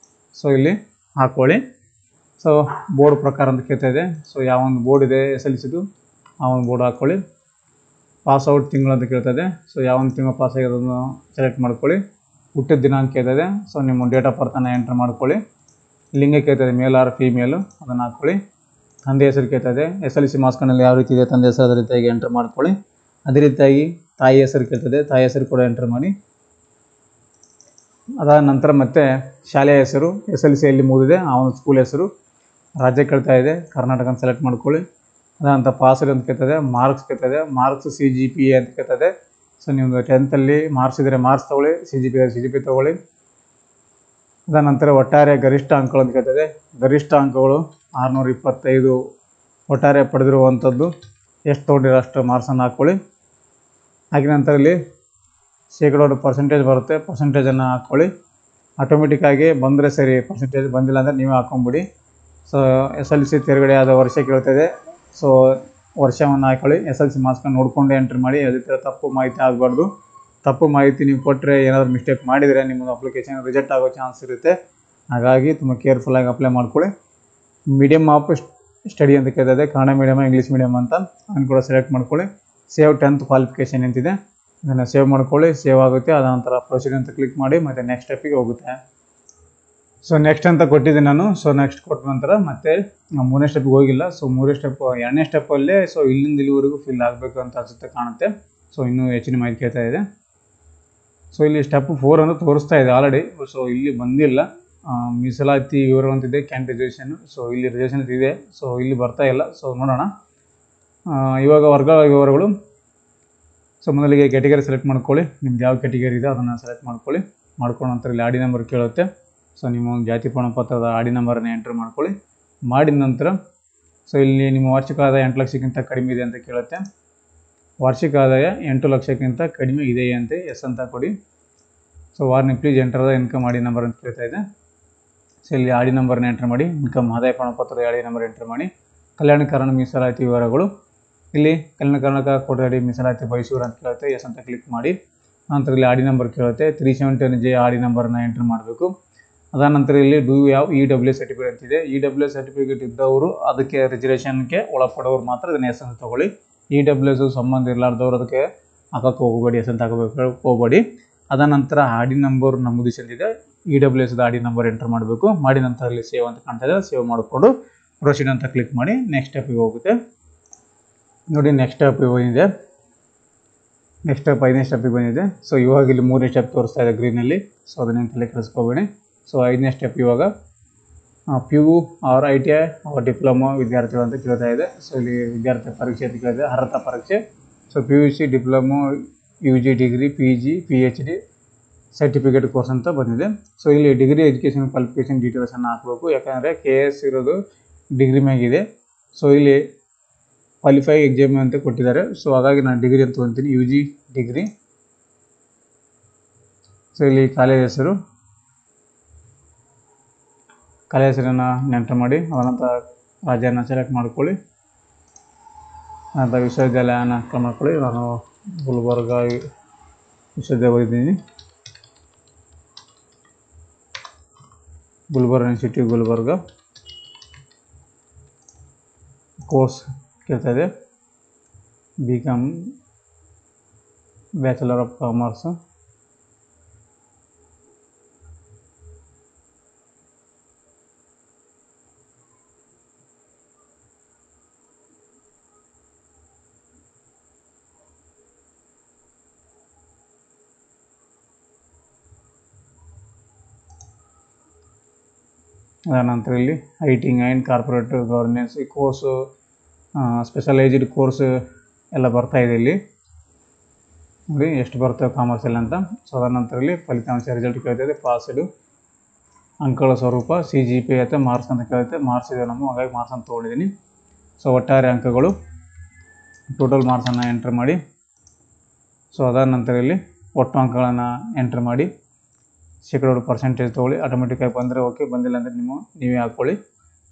ಸೊ ಇಲ್ಲಿ ಹಾಕ್ಕೊಳ್ಳಿ. ಸೊ ಬೋರ್ಡ್ ಪ್ರಕಾರ ಅಂತ ಕೇಳ್ತಾ ಇದೆ. ಸೊ ಯಾವೊಂದು ಬೋರ್ಡ್ ಇದೆ SLCದು ಆ ಒಂದು ಬೋರ್ಡ್ ಹಾಕ್ಕೊಳ್ಳಿ. ಪಾಸ್ಔಟ್ ತಿಂಗಳು ಅಂತ ಕೇಳ್ತದೆ. ಸೊ ಯಾವೊಂದು ತಿಂಗಳು ಪಾಸ್ ಆಗಿರೋದನ್ನು ಸೆಲೆಕ್ಟ್ ಮಾಡ್ಕೊಳ್ಳಿ. ಹುಟ್ಟಿದ ದಿನಾಂಕ ಕೇಳ್ತದೆ. ಸೊ ನಿಮ್ಮ ಡೇಟ್ ಆಫ್ ಬರ್ತನ್ನು ಎಂಟ್ರ್ ಮಾಡ್ಕೊಳ್ಳಿ. ಲಿಂಗ ಕೇಳ್ತದೆ, ಮೇಲ್ ಆರ್ ಫೀಮೇಲು, ಅದನ್ನು ಹಾಕ್ಕೊಳ್ಳಿ. ತಂದೆ ಹೆಸರು ಕೇಳ್ತದೆ. SLC ಮಾರ್ಕ್ಸ್ ಕಾರ್ಡ್ನಲ್ಲಿ ಯಾವ ರೀತಿ ಇದೆ ತಂದೆ ಹೆಸರು ಅದೇ ರೀತಿಯಾಗಿ ಎಂಟ್ರ್ ಮಾಡ್ಕೊಳ್ಳಿ. ಅದೇ ರೀತಿಯಾಗಿ ತಾಯಿ ಹೆಸರು ಕೇಳ್ತದೆ, ತಾಯಿ ಹೆಸರು ಕೂಡ ಎಂಟ್ರ್ ಮಾಡಿ. ಅದಾದ ನಂತರ ಮತ್ತೆ ಶಾಲೆಯ ಹೆಸರು SLCಯಲ್ಲಿ ಮುಗಿದಿದೆ ಆ ಒಂದು ಸ್ಕೂಲ್ ಹೆಸರು, ರಾಜ್ಯ ಕೇಳ್ತಾ ಇದೆ, ಕರ್ನಾಟಕ ಅಂತ ಸೆಲೆಕ್ಟ್ ಮಾಡ್ಕೊಳ್ಳಿ. ಅದಾದಂಥ ಪಾಸ್ ಅಂತ ಕೇಳ್ತದೆ, ಮಾರ್ಕ್ಸ್ ಕೇಳ್ತದೆ, ಮಾರ್ಕ್ಸ್ CGPA ಅಂತ ಕೇಳ್ತದೆ. ಸೊ ನಿಮ್ಮದು 10th ಮಾರ್ಕ್ಸ್ ಇದ್ದರೆ ಮಾರ್ಕ್ಸ್ ತೊಗೊಳ್ಳಿ, CGPA ತೊಗೊಳ್ಳಿ. ಅದಾದ ನಂತರ ಒಟ್ಟಾರೆ ಗರಿಷ್ಠ ಅಂಕಗಳು ಅಂತ ಕೇಳ್ತದೆ. ಗರಿಷ್ಠ ಅಂಕಗಳು 625 ಒಟ್ಟಾರೆ ಪಡೆದಿರುವಂಥದ್ದು. ಎಷ್ಟು ತೊಗೊಂಡಿರೋ ಅಷ್ಟು ಮಾರ್ಕ್ಸನ್ನು ಹಾಕ್ಕೊಳ್ಳಿ. ಹಾಕಿದ ನಂತರ ಇಲ್ಲಿ ಶೇಕಡಾವಾರು ಪರ್ಸೆಂಟೇಜ್ ಬರುತ್ತೆ, ಪರ್ಸೆಂಟೇಜನ್ನು ಹಾಕ್ಕೊಳ್ಳಿ. ಆಟೋಮೆಟಿಕ್ಕಾಗಿ ಬಂದರೆ ಸರಿ, ಪರ್ಸೆಂಟೇಜ್ ಬಂದಿಲ್ಲ ಅಂದರೆ ನೀವೇ ಹಾಕ್ಕೊಂಬಿಡಿ. ಸೊ SLC ತೇರ್ಗಡೆ ಆದ ವರ್ಷ ಕೇಳ್ತದೆ. ಸೊ ವರ್ಷವನ್ನು ಹಾಕೊಳ್ಳಿ. SLC ಮಾರ್ಕ್ಸ್ನ ನೋಡಿಕೊಂಡೇ ಎಂಟ್ರಿ ಮಾಡಿ. ಅದೇ ಥರ ತಪ್ಪು ಮಾಹಿತಿ ಆಗಬಾರ್ದು. ತಪ್ಪು ಮಾಹಿತಿ ನೀವು ಕೊಟ್ಟರೆ ಏನಾದರೂ ಮಿಸ್ಟೇಕ್ ಮಾಡಿದರೆ ನಿಮ್ಮದು ಅಪ್ಲಿಕೇಶನ್ ರಿಜೆಕ್ಟ್ ಆಗೋ ಚಾನ್ಸ್ ಇರುತ್ತೆ. ಹಾಗಾಗಿ ತುಂಬ ಕೇರ್ಫುಲ್ಲಾಗಿ ಅಪ್ಲೈ ಮಾಡ್ಕೊಳ್ಳಿ. ಮೀಡಿಯಮ್ ಆಫ್ ಸ್ಟಡಿ ಅಂತ ಕೇಳ್ತದೆ, ಕನ್ನಡ ಮೀಡಿಯಮ್, ಇಂಗ್ಲೀಷ್ ಮೀಡಿಯಮ್ ಅಂತ. ಅದನ್ನು ಕೂಡ ಸೆಲೆಕ್ಟ್ ಮಾಡ್ಕೊಳ್ಳಿ. ಸೇವ್ 10th ಕ್ವಾಲಿಫಿಕೇಷನ್ ಅಂತಿದೆ, ಇದನ್ನು ಸೇವ್ ಮಾಡ್ಕೊಳ್ಳಿ. ಸೇವ್ ಆಗುತ್ತೆ. ಅದ ನಂತರ ಪ್ರೊಸೀಡ್ ಅಂತ ಕ್ಲಿಕ್ ಮಾಡಿ ಮತ್ತು ನೆಕ್ಸ್ಟ್ ಸ್ಟೆಪ್ಪಿಗೆ ಹೋಗುತ್ತೆ. ಸೊ ನೆಕ್ಸ್ಟ್ ಅಂತ ಕೊಟ್ಟಿದ್ದೆ ನಾನು. ಸೊ ನೆಕ್ಸ್ಟ್ ಕೊಟ್ಟ ನಂತರ ಮತ್ತೆ 3ನೇ ಸ್ಟೆಪ್ಗೆ ಹೋಗಿಲ್ಲ. ಸೊ 2ನೇ ಸ್ಟೆಪ್ಪಲ್ಲೇ ಸೊ ಇಲ್ಲಿಂದ ಇಲ್ಲಿವರೆಗೂ ಫಿಲ್ ಆಗಬೇಕು ಅಂತ ಅನಿಸುತ್ತೆ, ಕಾಣುತ್ತೆ. ಸೊ ಇನ್ನೂ ಹೆಚ್ಚಿನ ಮಾಹಿತಿ ಕೇಳ್ತಾ ಇದೆ. ಸೊ ಇಲ್ಲಿ ಸ್ಟೆಪ್ 4 ಅಂತ ತೋರಿಸ್ತಾ ಇದೆ ಆಲ್ರೆಡಿ. ಸೊ ಇಲ್ಲಿ ಬಂದಿಲ್ಲ. ಮೀಸಲಾತಿ ವಿವರ ಅಂತಿದೆ, ಕ್ಯಾಂಡಿಡೇಟ್ ರಿಸರ್ವೇಷನ್. ಸೊ ಇಲ್ಲಿ ರಿಸರ್ವೇಷನ್ ಇದೆ, ಸೊ ಇಲ್ಲಿ ಬರ್ತಾ ಇಲ್ಲ. ಸೊ ನೋಡೋಣ. ಇವಾಗ ವರ್ಗ ವಿವರಗಳು. ಸೊ ಮೊದಲಿಗೆ ಕ್ಯಾಟಗರಿ ಸೆಲೆಕ್ಟ್ ಮಾಡ್ಕೊಳ್ಳಿ. ನಿಮ್ದು ಯಾವ ಕ್ಯಾಟಗರಿ ಇದೆ ಅದನ್ನು ಸೆಲೆಕ್ಟ್ ಮಾಡ್ಕೊಳ್ಳಿ. ಮಾಡ್ಕೊಂಡ ನಂತರ ಇಲ್ಲಿ ಆಡಿ ನಂಬರ್ ಕೇಳುತ್ತೆ. ಸೊ ನಿಮ್ಮ ಒಂದು ಜಾತಿ ಪ್ರಮಾಣಪತ್ರದ ಆಡಿ ನಂಬರನ್ನು ಎಂಟ್ರ್ ಮಾಡ್ಕೊಳ್ಳಿ. ಮಾಡಿದ ನಂತರ ಸೊ ಇಲ್ಲಿ ನಿಮ್ಮ ವಾರ್ಷಿಕ ಆದಾಯ 8 ಲಕ್ಷಕ್ಕಿಂತ ಕಡಿಮೆ ಇದೆ ಅಂತ ಕೇಳುತ್ತೆ. ವಾರ್ಷಿಕ ಆದಾಯ 8 ಲಕ್ಷಕ್ಕಿಂತ ಕಡಿಮೆ ಇದೆಯೇ ಅಂತ ಎಸ್ ಅಂತ ಕೊಡಿ. So warning please enter the income ಆಡಿ ನಂಬರ್ ಅಂತ ಕೇಳ್ತಾ ಇದೆ. ಸೊ ಇಲ್ಲಿ ಆಡಿ ನಂಬರ್ನ ಎಂಟ್ರ್ ಮಾಡಿ. ಇನ್ಕಮ್ ಆದಾಯ ಪ್ರಮಾಣಪತ್ರದ ಆಡಿ ನಂಬರ್ ಎಂಟ್ರ್ ಮಾಡಿ. ಕಲ್ಯಾಣ ಕರ್ನಾಟಕ ಮೀಸಲಾತಿ ವಿವರಗಳು. ಇಲ್ಲಿ ಕಲ್ಯಾಣ ಕರ್ನಾಟಕ ಕೋಟೆಯಡಿ ಮೀಸಲಾತಿ ಬಯಸುವರು ಅಂತ ಕೇಳುತ್ತೆ, ಎಸ್ ಅಂತ ಕ್ಲಿಕ್ ಮಾಡಿ. ನಂತರ ಇಲ್ಲಿ ಆಡಿ ನಂಬರ್ ಕೇಳುತ್ತೆ, 371J ಆಡಿ ನಂಬರ್ನ ಎಂಟ್ರ್ ಮಾಡಬೇಕು. ಅದಾದ ನಂತರ ಇಲ್ಲಿ ಡೂ ಯಾವ EWS ಸರ್ಟಿಫಿಕೇಟ್ ಅಂತಿದೆ. EWS ಸರ್ಟಿಫಿಕೇಟ್ ಇದ್ದವರು ಅದಕ್ಕೆ ರಿಸರ್ವೇಷನ್ಗೆ ಒಳಪಡೋರು ಮಾತ್ರ ಇದನ್ನು ಎಸ್ ಅಂತ ತೊಗೊಳ್ಳಿ. EWS ಸಂಬಂಧ ಇರಲಾರ್ದವ್ರು ಅದಕ್ಕೆ ಹಾಕೋಕ್ಕೆ ಹೋಗಬೇಡಿ, ಎಸ್ ಅಂತ ಹಾಕಬೇಕು ಹೋಗಬೇಡಿ. ಅದಾದ ನಂತರ ಆಡಿ ನಂಬರ್ ನಮೂದಿಸಿದೆ. EWS ಆಡಿ ನಂಬರ್ ಎಂಟ್ರ್ ಮಾಡಬೇಕು. ಮಾಡಿ ನಂತರ ಇಲ್ಲಿ ಸೇವ್ ಅಂತ ಕಾಣ್ತಾ ಇದೆ, ಸೇವ್ ಮಾಡಿಕೊಂಡು ಪ್ರೊಸೀಡ್ ಅಂತ ಕ್ಲಿಕ್ ಮಾಡಿ ನೆಕ್ಸ್ಟ್ ಸ್ಟೆಪ್ಪಿಗೆ ಹೋಗುತ್ತೆ. ನೋಡಿ ನೆಕ್ಸ್ಟ್ ಸ್ಟೆಪ್ಪಿಗೆ ಬಂದಿದೆ. ನೆಕ್ಸ್ಟ್ ಸ್ಟೆಪ್ 5ನೇ ಸ್ಟೆಪ್ಪಿಗೆ ಬಂದಿದೆ. ಸೊ ಇವಾಗ ಇಲ್ಲಿ 3ನೇ ಸ್ಟೆಪ್ ತೋರಿಸ್ತಾ ಇದೆ ಗ್ರೀನಲ್ಲಿ. ಸೊ ಅದನ್ನೇನು ತಲೆ ಕೆಡಿಸ್ಕೋಬೇಡಿ. ಸೊ 5ನೇ ಸ್ಟೆಪ್ ಇವಾಗ PU ಆರ್ ITI ಡಿಪ್ಲೊಮಾ ವಿದ್ಯಾರ್ಥಿಗಳು ಅಂತ ಕೇಳ್ತಾ ಇದೆ. ಸೊ ಇಲ್ಲಿ ವಿದ್ಯಾರ್ಥಿ ಪರೀಕ್ಷೆ ಅಂತ ಕೇಳಿದೆ, ಅರ್ಹತಾ ಪರೀಕ್ಷೆ. So PUC diploma, UG degree, PG, PhD certificate course ಅಂತ ಬಂದಿದೆ. ಸೊ ಇಲ್ಲಿ ಡಿಗ್ರಿ ಎಜುಕೇಷನ್ ಕ್ವಾಲಿಫಿಕೇಷನ್ ಡೀಟೇಲ್ಸನ್ನು ಹಾಕಬೇಕು. ಯಾಕಂದರೆ KS ಇರೋದು ಡಿಗ್ರಿ ಮ್ಯಾಗಿದೆ. ಸೊ ಇಲ್ಲಿ ಕ್ವಾಲಿಫೈ ಎಕ್ಸಾಮ್ ಅಂತ ಕೊಟ್ಟಿದ್ದಾರೆ. ಸೊ ಹಾಗಾಗಿ ನಾನು ಡಿಗ್ರಿ ಅಂತ ತೊಗೊತೀನಿ, UG ಡಿಗ್ರಿ. ಸೊ ಇಲ್ಲಿ ಕಾಲೇಜ್ ಹೆಸರು, ಕಾಲೇಜ್ ಹೆಸರನ್ನು ಎಂಟರ್ ಮಾಡಿ. ಅದನಂತರ ರಾಜ್ಯನ ಸೆಲೆಕ್ಟ್ ಮಾಡ್ಕೊಳ್ಳಿ. ನಂತರ ವಿಶ್ವವಿದ್ಯಾಲಯನ ಮಾಡ್ಕೊಳ್ಳಿ. ನಾನು ಗುಲ್ಬರ್ಗ ವಿಶ್ವವಿದ್ಯಾಲಯ ಓದಿದ್ದೀನಿ, ಗುಲ್ಬರ್ಗ ಯೂನಿವರ್ಸಿಟಿ ಗುಲ್ಬರ್ಗ. ಕೋರ್ಸ್ ಕೇಳ್ತಾ ಇದೆ, BCom ಬ್ಯಾಚುಲರ್ ಆಫ್ ಕಾಮರ್ಸ್. ಅದಾನಂತರ ಇಲ್ಲಿ ಐಟಿಂಗ್ ಆ್ಯಂಡ್ ಕಾರ್ಪೊರೇಟ್ ಗವರ್ನೆನ್ಸ್ ಈ ಕೋರ್ಸು, ಸ್ಪೆಷಲೈಸ್ಡ್ ಕೋರ್ಸ್ ಎಲ್ಲ ಬರ್ತಾ ಇದೆ ಇಲ್ಲಿ ನೋಡಿ ಎಷ್ಟು ಬರ್ತವೆ ಕಾಮರ್ಸ್ ಎಲ್ಲ ಅಂತ. ಸೊ ಅದಾದ ನಂತರ ಇಲ್ಲಿ ಫಲಿತಾಂಶ ರಿಸಲ್ಟ್ ಕೇಳ್ತಿದೆ, ಪಾಸ್ಡು, ಅಂಕಗಳ ಸ್ವರೂಪ, CGPA ಅಥವಾ ಮಾರ್ಕ್ಸ್ ಅಂತ ಕೇಳುತ್ತೆ. ಮಾರ್ಕ್ಸ್ ಇದೆ ನಮ್ಮ, ಹಾಗಾಗಿ ಮಾರ್ಕ್ಸ್ ಅಂತ ತೊಗೊಂಡಿದ್ದೀನಿ. ಸೊ ಒಟ್ಟಾರೆ ಅಂಕಗಳು, ಟೋಟಲ್ ಮಾರ್ಕ್ಸನ್ನು ಎಂಟ್ರ್ ಮಾಡಿ. ಸೊ ಅದಾದ ನಂತರ ಇಲ್ಲಿ ಒಟ್ಟು ಅಂಕಗಳನ್ನು ಎಂಟ್ರ್ ಮಾಡಿ. ಶೇಕಡಾವಾರು ಪರ್ಸೆಂಟೇಜ್ ತೊಗೊಳ್ಳಿ. ಆಟೋಮೆಟಿಕ್ಕಾಗಿ ಬಂದರೆ ಓಕೆ, ಬಂದಿಲ್ಲ ಅಂದರೆ ನೀವೇ ಹಾಕ್ಕೊಳ್ಳಿ.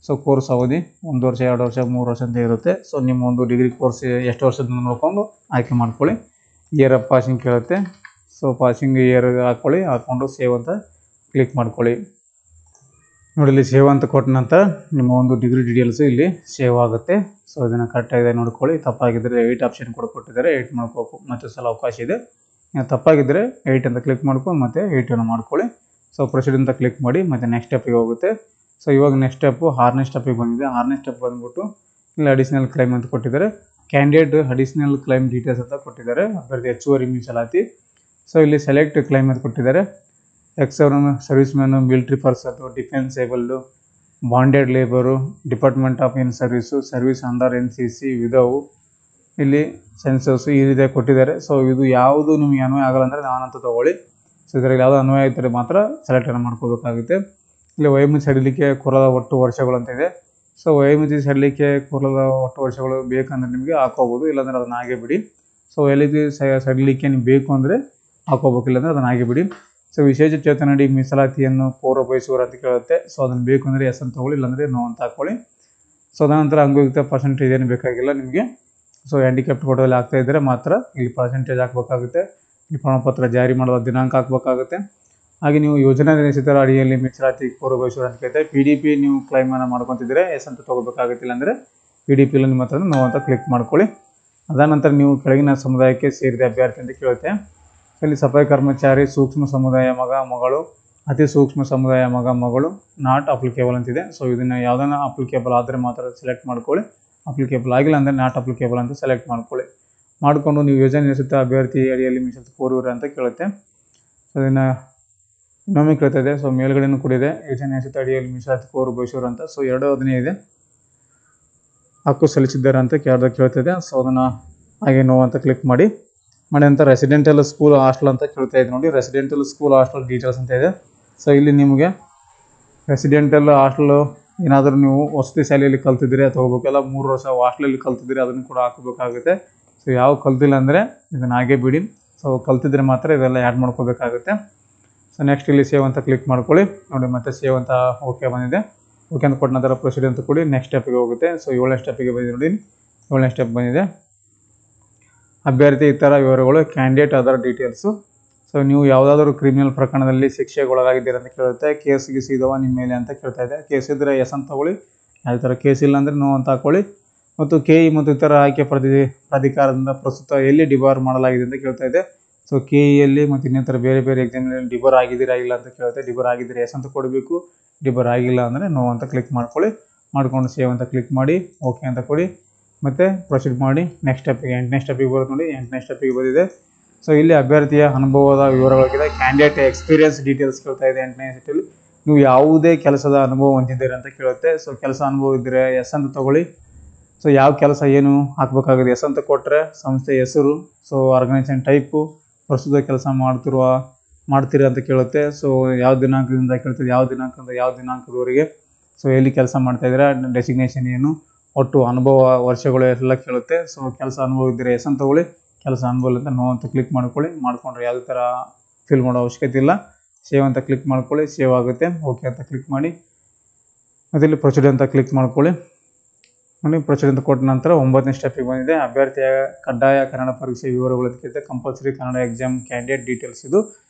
ಸೊ ಕೋರ್ಸ್ ಅವಧಿ 1 ವರ್ಷ, 2 ವರ್ಷ, 3 ವರ್ಷ ಅಂತ ಇರುತ್ತೆ. ಸೊ ನಿಮ್ಮ ಒಂದು ಡಿಗ್ರಿ ಕೋರ್ಸ್ ಎಷ್ಟು ವರ್ಷದ ನೋಡ್ಕೊಂಡು ಆಯ್ಕೆ ಮಾಡ್ಕೊಳ್ಳಿ. ಇಯರ್ ಆಫ್ ಪಾಸಿಂಗ್ ಕೇಳುತ್ತೆ. ಸೊ ಪಾಸಿಂಗ್ ಇಯರ್ ಹಾಕ್ಕೊಳ್ಳಿ, ಹಾಕ್ಕೊಂಡು ಸೇವ್ ಅಂತ ಕ್ಲಿಕ್ ಮಾಡ್ಕೊಳ್ಳಿ. ನೋಡಿ ಇಲ್ಲಿ ಸೇವ್ ಅಂತ ಕೊಟ್ಟ ನಂತರ ನಿಮ್ಮ ಒಂದು ಡಿಗ್ರಿ ಡೀಟೇಲ್ಸು ಇಲ್ಲಿ ಸೇವ್ ಆಗುತ್ತೆ. ಸೊ ಇದನ್ನು ಕರೆಕ್ಟಾಗಿದೆ ನೋಡ್ಕೊಳ್ಳಿ. ತಪ್ಪಾಗಿದ್ದರೆ 8 ಆಪ್ಷನ್ ಕೊಟ್ಟಿದ್ದಾರೆ, 8 ಮಾಡ್ಕೋಬೇಕು. ಮತ್ತೆ ಸಲ ಅವಕಾಶ ಇದೆ. ತಪ್ಪಾಗಿದ್ದರೆ 8 ಅಂತ ಕ್ಲಿಕ್ ಮಾಡ್ಕೊಂಡು ಮತ್ತೆ 8 ಮಾಡ್ಕೊಳ್ಳಿ. ಸೊ ಪ್ರೊಸೀಡ್ ಅಂತ ಕ್ಲಿಕ್ ಮಾಡಿ ಮತ್ತೆ ನೆಕ್ಸ್ಟ್ ಸ್ಟೆಪ್ಪಿಗೆ ಹೋಗುತ್ತೆ. ಸೊ ಇವಾಗ ನೆಕ್ಸ್ಟ್ ಸ್ಟೆಪ್ಪು 6ನೇ ಸ್ಟೆಪ್ಪಿಗೆ ಬಂದಿದೆ. 6ನೇ ಸ್ಟೆಪ್ ಬಂದುಬಿಟ್ಟು ಇಲ್ಲಿ ಅಡಿಷ್ನಲ್ ಕ್ಲೈಮ್ ಅಂತ ಕೊಟ್ಟಿದ್ದಾರೆ. ಕ್ಯಾಂಡಿಡೇಟ್ ಅಡಿಷ್ನಲ್ ಕ್ಲೈಮ್ ಡೀಟೇಲ್ಸ್ ಅಂತ ಕೊಟ್ಟಿದ್ದಾರೆ. ಅದರಲ್ಲಿ ಹೆಚ್ಚುವರಿ ಮೀಸಲಾತಿ. ಸೊ ಇಲ್ಲಿ ಸೆಲೆಕ್ಟ್ ಕ್ಲೈಮ್ ಅಂತ ಕೊಟ್ಟಿದ್ದಾರೆ. Service man, military person, defence disabled, bonded labour, department of in service, service under NCC, ವಿಧವು, ಇಲ್ಲಿ ಸೆನ್ಸಸ್ಸು ಈ ರೀತಿಯಾಗಿ ಕೊಟ್ಟಿದ್ದಾರೆ. ಸೊ ಇದು ಯಾವುದು ನಿಮಗೆ ಅನ್ವಯ ಆಗಲ್ಲ ಅಂದರೆ ನಾನಂತ ತೊಗೊಳ್ಳಿ. ಸೊ ಇದರಲ್ಲಿ ಯಾವುದು ಅನ್ವಯ ಇದ್ದರೆ ಮಾತ್ರ ಸೆಲೆಕ್ಟನ್ನು ಮಾಡ್ಕೋಬೇಕಾಗುತ್ತೆ. ಇಲ್ಲಿ ವಯೋಮಿತಿ ಸಡಿಲಿಕೆ ಕುಲದ ಒಟ್ಟು ವರ್ಷಗಳು ಅಂತ ಇದೆ. ಸೊ ವಯೋಮಿತಿ ಸಡಿಲಿಕೆ ಕುಲದ ಒಟ್ಟು ವರ್ಷಗಳು ಬೇಕಂದ್ರೆ ನಿಮಗೆ ಹಾಕೋಬೋದು, ಇಲ್ಲಾಂದರೆ ಅದನ್ನು ಹಾಗೆ ಬಿಡಿ. ಸೊ ವಯೋಮಿತಿ ಸಡಿಲಿಕೆ ನೀವು ಬೇಕು ಅಂದರೆ ಹಾಕೋಬೇಕು, ಇಲ್ಲಾಂದರೆ ಅದನ್ನು ಹಾಗೆ ಬಿಡಿ. ಸೊ ವಿಶೇಷ ಚೇತನಡಿ ಮೀಸಲಾತಿಯನ್ನು ಕೋರ ಬಯಸುವರು ಅಂತ ಕೇಳುತ್ತೆ. ಸೊ ಅದನ್ನು ಬೇಕು ಅಂದರೆ ಎಸ್ ಅಂತ ತೊಗೊಳ್ಳಿ, ಇಲ್ಲಾಂದರೆ ನೋ ಅಂತ ಹಾಕ್ಕೊಳ್ಳಿ. ಸೊ ಅದಾನಂತರ ಅಂಗವಿಕಲ ಪರ್ಸೆಂಟೇಜ್ ಏನು ಬೇಕಾಗಿಲ್ಲ ನಿಮಗೆ. ಸೊ ಹ್ಯಾಂಡಿಕ್ಯಾಪ್ಟ್ ಕೋಟಾದಲ್ಲಿ ಆಗ್ತಾ ಇದ್ದರೆ ಮಾತ್ರ ಇಲ್ಲಿ ಪರ್ಸೆಂಟೇಜ್ ಹಾಕಬೇಕಾಗುತ್ತೆ. ಇಲ್ಲಿ ಪ್ರಮಾಣಪತ್ರ ಜಾರಿ ಮಾಡುವ ದಿನಾಂಕ ಹಾಕಬೇಕಾಗುತ್ತೆ. ಹಾಗೆ ನೀವು ಯೋಜನಾ ನಿಶ್ಚಿತರ ಅಡಿಯಲ್ಲಿ ಮೀಸಲಾತಿ ಕೋರ ಬಯಸುವರು ಅಂತ ಕೇಳ್ತಾರೆ. PDP ನೀವು ಕ್ಲೈಮನ್ನು ಮಾಡ್ಕೊತಿದ್ರೆ ಎಸ್ ಅಂತ ತೊಗೋಬೇಕಾಗುತ್ತಿಲ್ಲ ಅಂದರೆ PDP ನಿಮ್ಮ ಹತ್ರ ನೋ ಅಂತ ಕ್ಲಿಕ್ ಮಾಡ್ಕೊಳ್ಳಿ. ಅದಾನಂತರ ನೀವು ಕೆಳಗಿನ ಸಮುದಾಯಕ್ಕೆ ಸೇರಿದ ಅಭ್ಯರ್ಥಿ ಅಂತ ಕೇಳುತ್ತೆ. ಇಲ್ಲಿ ಸಫಾಯಿ ಕರ್ಮಚಾರಿ, ಸೂಕ್ಷ್ಮ ಸಮುದಾಯ ಮಗ ಮಗಳು, ಅತಿ ಸೂಕ್ಷ್ಮ ಸಮುದಾಯ ಮಗ ಮಗಳು ನಾಟ್ ಅಪ್ಲಿಕೇಬಲ್ ಅಂತಿದೆ. ಸೊ ಇದನ್ನು ಯಾವುದನ್ನ ಅಪ್ಲಿಕೇಬಲ್ ಆದರೆ ಮಾತ್ರ ಸೆಲೆಕ್ಟ್ ಮಾಡ್ಕೊಳ್ಳಿ. ಅಪ್ಲಿಕೇಬಲ್ ಆಗಿಲ್ಲ ಅಂದರೆ ನಾಟ್ ಅಪ್ಲಿಕೇಬಲ್ ಅಂತ ಸೆಲೆಕ್ಟ್ ಮಾಡ್ಕೊಳ್ಳಿ. ಮಾಡಿಕೊಂಡು ನೀವು ಯೋಜನೆ ನಿಶ್ಚಿತ ಅಭ್ಯರ್ಥಿ ಅಡಿಯಲ್ಲಿ ಮೀಸಲಾತಿ ಕೋರುವಿರ ಅಂತ ಕೇಳುತ್ತೆ. ಸೊ ಇದನ್ನು ಇನ್ನೊಮ್ಮೆ ಕೇಳ್ತಾ ಇದೆ. ಸೊ ಮೇಲ್ಗಡೆನೂ ಕೂಡ ಇದೆ ಯೋಜನೆ ನಿಶ್ಚಿತ ಅಡಿಯಲ್ಲಿ ಮೀಸಲಾತಿ ಕೋರು ಬಯಸುವರು ಅಂತ. ಸೊ 2 ಇದೆ, ಹಕ್ಕು ಸಲ್ಲಿಸಿದ್ದಾರೆ ಅಂತ ಕೇಳ್ತಿದೆ. ಸೊ ಅದನ್ನು ಹಾಗೆ ನೋ ಅಂತ ಕ್ಲಿಕ್ ಮಾಡಿ ನಂತರ ರೆಸಿಡೆಂಟಲ್ ಸ್ಕೂಲ್ ಹಾಸ್ಟೆಲ್ ಅಂತ ಕೇಳ್ತಾ ಇದೆ ನೋಡಿ. ರೆಸಿಡೆಂಟಲ್ ಸ್ಕೂಲ್ ಹಾಸ್ಟೆಲ್ ಡೀಟೇಲ್ಸ್ ಅಂತ ಇದೆ. ಸೊ ಇಲ್ಲಿ ನಿಮಗೆ ರೆಸಿಡೆಂಟಲ್ ಹಾಸ್ಟೆಲು ಏನಾದರೂ ನೀವು ವಸತಿ ಶಾಲೆಯಲ್ಲಿ ಕಲ್ತಿದ್ರೆ ತೊಗೋಬೇಕು, ಎಲ್ಲ 3 ವರ್ಷ ಹಾಸ್ಟೆಲಲ್ಲಿ ಕಲ್ತಿದ್ರೆ ಅದನ್ನು ಕೂಡ ಹಾಕಬೇಕಾಗುತ್ತೆ. ಸೊ ಯಾವ ಕಲ್ತಿಲ್ಲ ಅಂದರೆ ಇದನ್ನು ಹಾಗೆ ಬಿಡಿ. ಸೊ ಕಲ್ತಿದ್ರೆ ಮಾತ್ರ ಇದೆಲ್ಲ ಆ್ಯಡ್ ಮಾಡ್ಕೋಬೇಕಾಗುತ್ತೆ. ಸೊ ನೆಕ್ಸ್ಟ್ ಇಲ್ಲಿ ಸೇವ್ ಅಂತ ಕ್ಲಿಕ್ ಮಾಡ್ಕೊಳ್ಳಿ ನೋಡಿ. ಮತ್ತೆ ಸೇವ್ ಅಂತ ಓಕೆ ಬಂದಿದೆ. ಓಕೆ ಅಂತ ಕೊಟ್ಟ ನಂತರ ಪ್ರೊಸೀಡ್ ಅಂತ ಕೊಡಿ. ನೆಕ್ಸ್ಟ್ ಸ್ಟೆಪ್ಪಿಗೆ ಹೋಗುತ್ತೆ. ಸೊ 7ನೇ ಸ್ಟೆಪ್ಪಿಗೆ ಬಂದಿದೆ ನೋಡಿ. 7ನೇ ಸ್ಟೆಪ್ ಬಂದಿದೆ. ಅಭ್ಯರ್ಥಿ ಇತರ ವಿವರಗಳು, ಕ್ಯಾಂಡಿಡೇಟ್ ಅದರ್ ಡೀಟೇಲ್ಸು. ಸೊ ನೀವು ಯಾವುದಾದ್ರೂ ಕ್ರಿಮಿನಲ್ ಪ್ರಕರಣದಲ್ಲಿ ಶಿಕ್ಷೆಗೆ ಒಳಗಾಗಿದ್ದೀರ ಅಂತ ಕೇಳುತ್ತೆ. ಕೇಸ್ಗೆ ಇದಾವ ನಿಮ್ಮ ಮೇಲೆ ಅಂತ ಕೇಳ್ತಾ ಇದೆ. ಕೇಸ್ ಇದ್ದರೆ ಎಸ್ ಅಂತ ತೊಗೊಳ್ಳಿ, ಯಾವ ಥರ ಕೇಸ್ ಇಲ್ಲ ಅಂದರೆ ನೋ ಅಂತ ಹಾಕ್ಕೊಳ್ಳಿ. ಮತ್ತು KE ಮತ್ತು ಇತರ ಆಯ್ಕೆ ಪ್ರಾಧಿಕಾರದಿಂದ ಪ್ರಸ್ತುತ ಎಲ್ಲಿ ಡಿಬಾರ್ ಮಾಡಲಾಗಿದೆ ಅಂತ ಕೇಳ್ತಾ ಇದೆ. ಸೊ KEಯಲ್ಲಿ ಮತ್ತು ಇನ್ನಿತರ ಬೇರೆ ಬೇರೆ ಎಕ್ಸಾಮ್ನಲ್ಲಿ ಡಿಬಾರ್ ಆಗಿದ್ದೀರಾ ಇಲ್ಲ ಅಂತ ಕೇಳುತ್ತೆ. ಡಿಬಾರ್ ಆಗಿದ್ದರೆ ಎಸ್ ಅಂತ ಕೊಡಬೇಕು, ಡಿಬಾರ್ ಆಗಿಲ್ಲ ಅಂದರೆ ನೋ ಅಂತ ಕ್ಲಿಕ್ ಮಾಡ್ಕೊಳ್ಳಿ. ಮಾಡ್ಕೊಂಡು ಸೇವ್ ಅಂತ ಕ್ಲಿಕ್ ಮಾಡಿ ಓಕೆ ಅಂತ ಕೊಡಿ. ಮತ್ತು ಪ್ರೊಸೀಡ್ ಮಾಡಿ ನೆಕ್ಸ್ಟ್ ಸ್ಟೆಪ್ಪಿಗೆ 8ನೇ ಸ್ಟೆಪ್ಪಿಗೆ ಬರುತ್ತೆ ನೋಡಿ. 8ನೇ ಸ್ಟೆಪ್ಪಿಗೆ ಬಂದಿದೆ. ಸೊ ಇಲ್ಲಿ ಅಭ್ಯರ್ಥಿಯ ಅನುಭವದ ವಿವರಗಳಾಗಿದೆ. ಕ್ಯಾಂಡಿಡೇಟ್ ಎಕ್ಸ್ಪೀರಿಯನ್ಸ್ ಡೀಟೇಲ್ಸ್ ಕೇಳ್ತಾ ಇದೆ. 8ನೇ ಸ್ಟೆಪ್ಪಲ್ಲಿ ನೀವು ಯಾವುದೇ ಕೆಲಸದ ಅನುಭವ ಹೊಂದಿದ್ದೀರಿ ಅಂತ ಕೇಳುತ್ತೆ. ಸೊ ಕೆಲಸ ಅನುಭವ ಇದ್ದರೆ ಎಸ್ ಅಂತ ತೊಗೊಳ್ಳಿ. ಸೊ ಯಾವ ಕೆಲಸ ಏನು ಹಾಕಬೇಕಾಗಿದೆ, ಎಸ್ ಅಂತ ಕೊಟ್ಟರೆ ಸಂಸ್ಥೆ ಹೆಸರು, ಸೊ ಆರ್ಗನೈಸೇಷನ್ ಟೈಪು, ಪ್ರಸ್ತುತ ಕೆಲಸ ಮಾಡ್ತೀರಿ ಅಂತ ಕೇಳುತ್ತೆ. ಸೊ ಯಾವ ದಿನಾಂಕದಿಂದ ಕೇಳ್ತದೆ, ಯಾವ ದಿನಾಂಕದವರೆಗೆ, ಸೊ ಎಲ್ಲಿ ಕೆಲಸ ಮಾಡ್ತಾಯಿದ್ದೀರಾ, ಡೆಸಿಗ್ನೇಷನ್ ಏನು, ಒಟ್ಟು ಅನುಭವ ವರ್ಷಗಳು ಎಲ್ಲ ಕೇಳುತ್ತೆ. ಸೊ ಕೆಲಸ ಅನುಭವ ಇದ್ದರೆ ಎಸ್ ಅಂತ ತೊಗೊಳ್ಳಿ, ಕೆಲಸ ಅನುಭವ ಅಂತ ನೋ ಅಂತ ಕ್ಲಿಕ್ ಮಾಡ್ಕೊಳ್ಳಿ. ಮಾಡ್ಕೊಂಡ್ರೆ ಯಾವುದೇ ಥರ ಫಿಲ್ ಮಾಡೋ ಅವಶ್ಯಕತೆ ಇಲ್ಲ. ಸೇವ್ ಅಂತ ಕ್ಲಿಕ್ ಮಾಡ್ಕೊಳ್ಳಿ, ಸೇವ್ ಆಗುತ್ತೆ. ಓಕೆ ಅಂತ ಕ್ಲಿಕ್ ಮಾಡಿ ಮತ್ತು ಇಲ್ಲಿ ಪ್ರೊಸೀಡ್ ಅಂತ ಕ್ಲಿಕ್ ಮಾಡ್ಕೊಳ್ಳಿ ನೋಡಿ. ಪ್ರೊಸೀಡ್ ಅಂತ ಕೊಟ್ಟ ನಂತರ 9ನೇ ಸ್ಟೆಪ್ಪಿಗೆ ಬಂದಿದೆ. ಅಭ್ಯರ್ಥಿಯ ಕಡ್ಡಾಯ ಕನ್ನಡ ಪರೀಕ್ಷೆ ವಿವರಗಳು ಅದಕ್ಕಿಂತ compulsory Kannada exam candidate details ಇದು.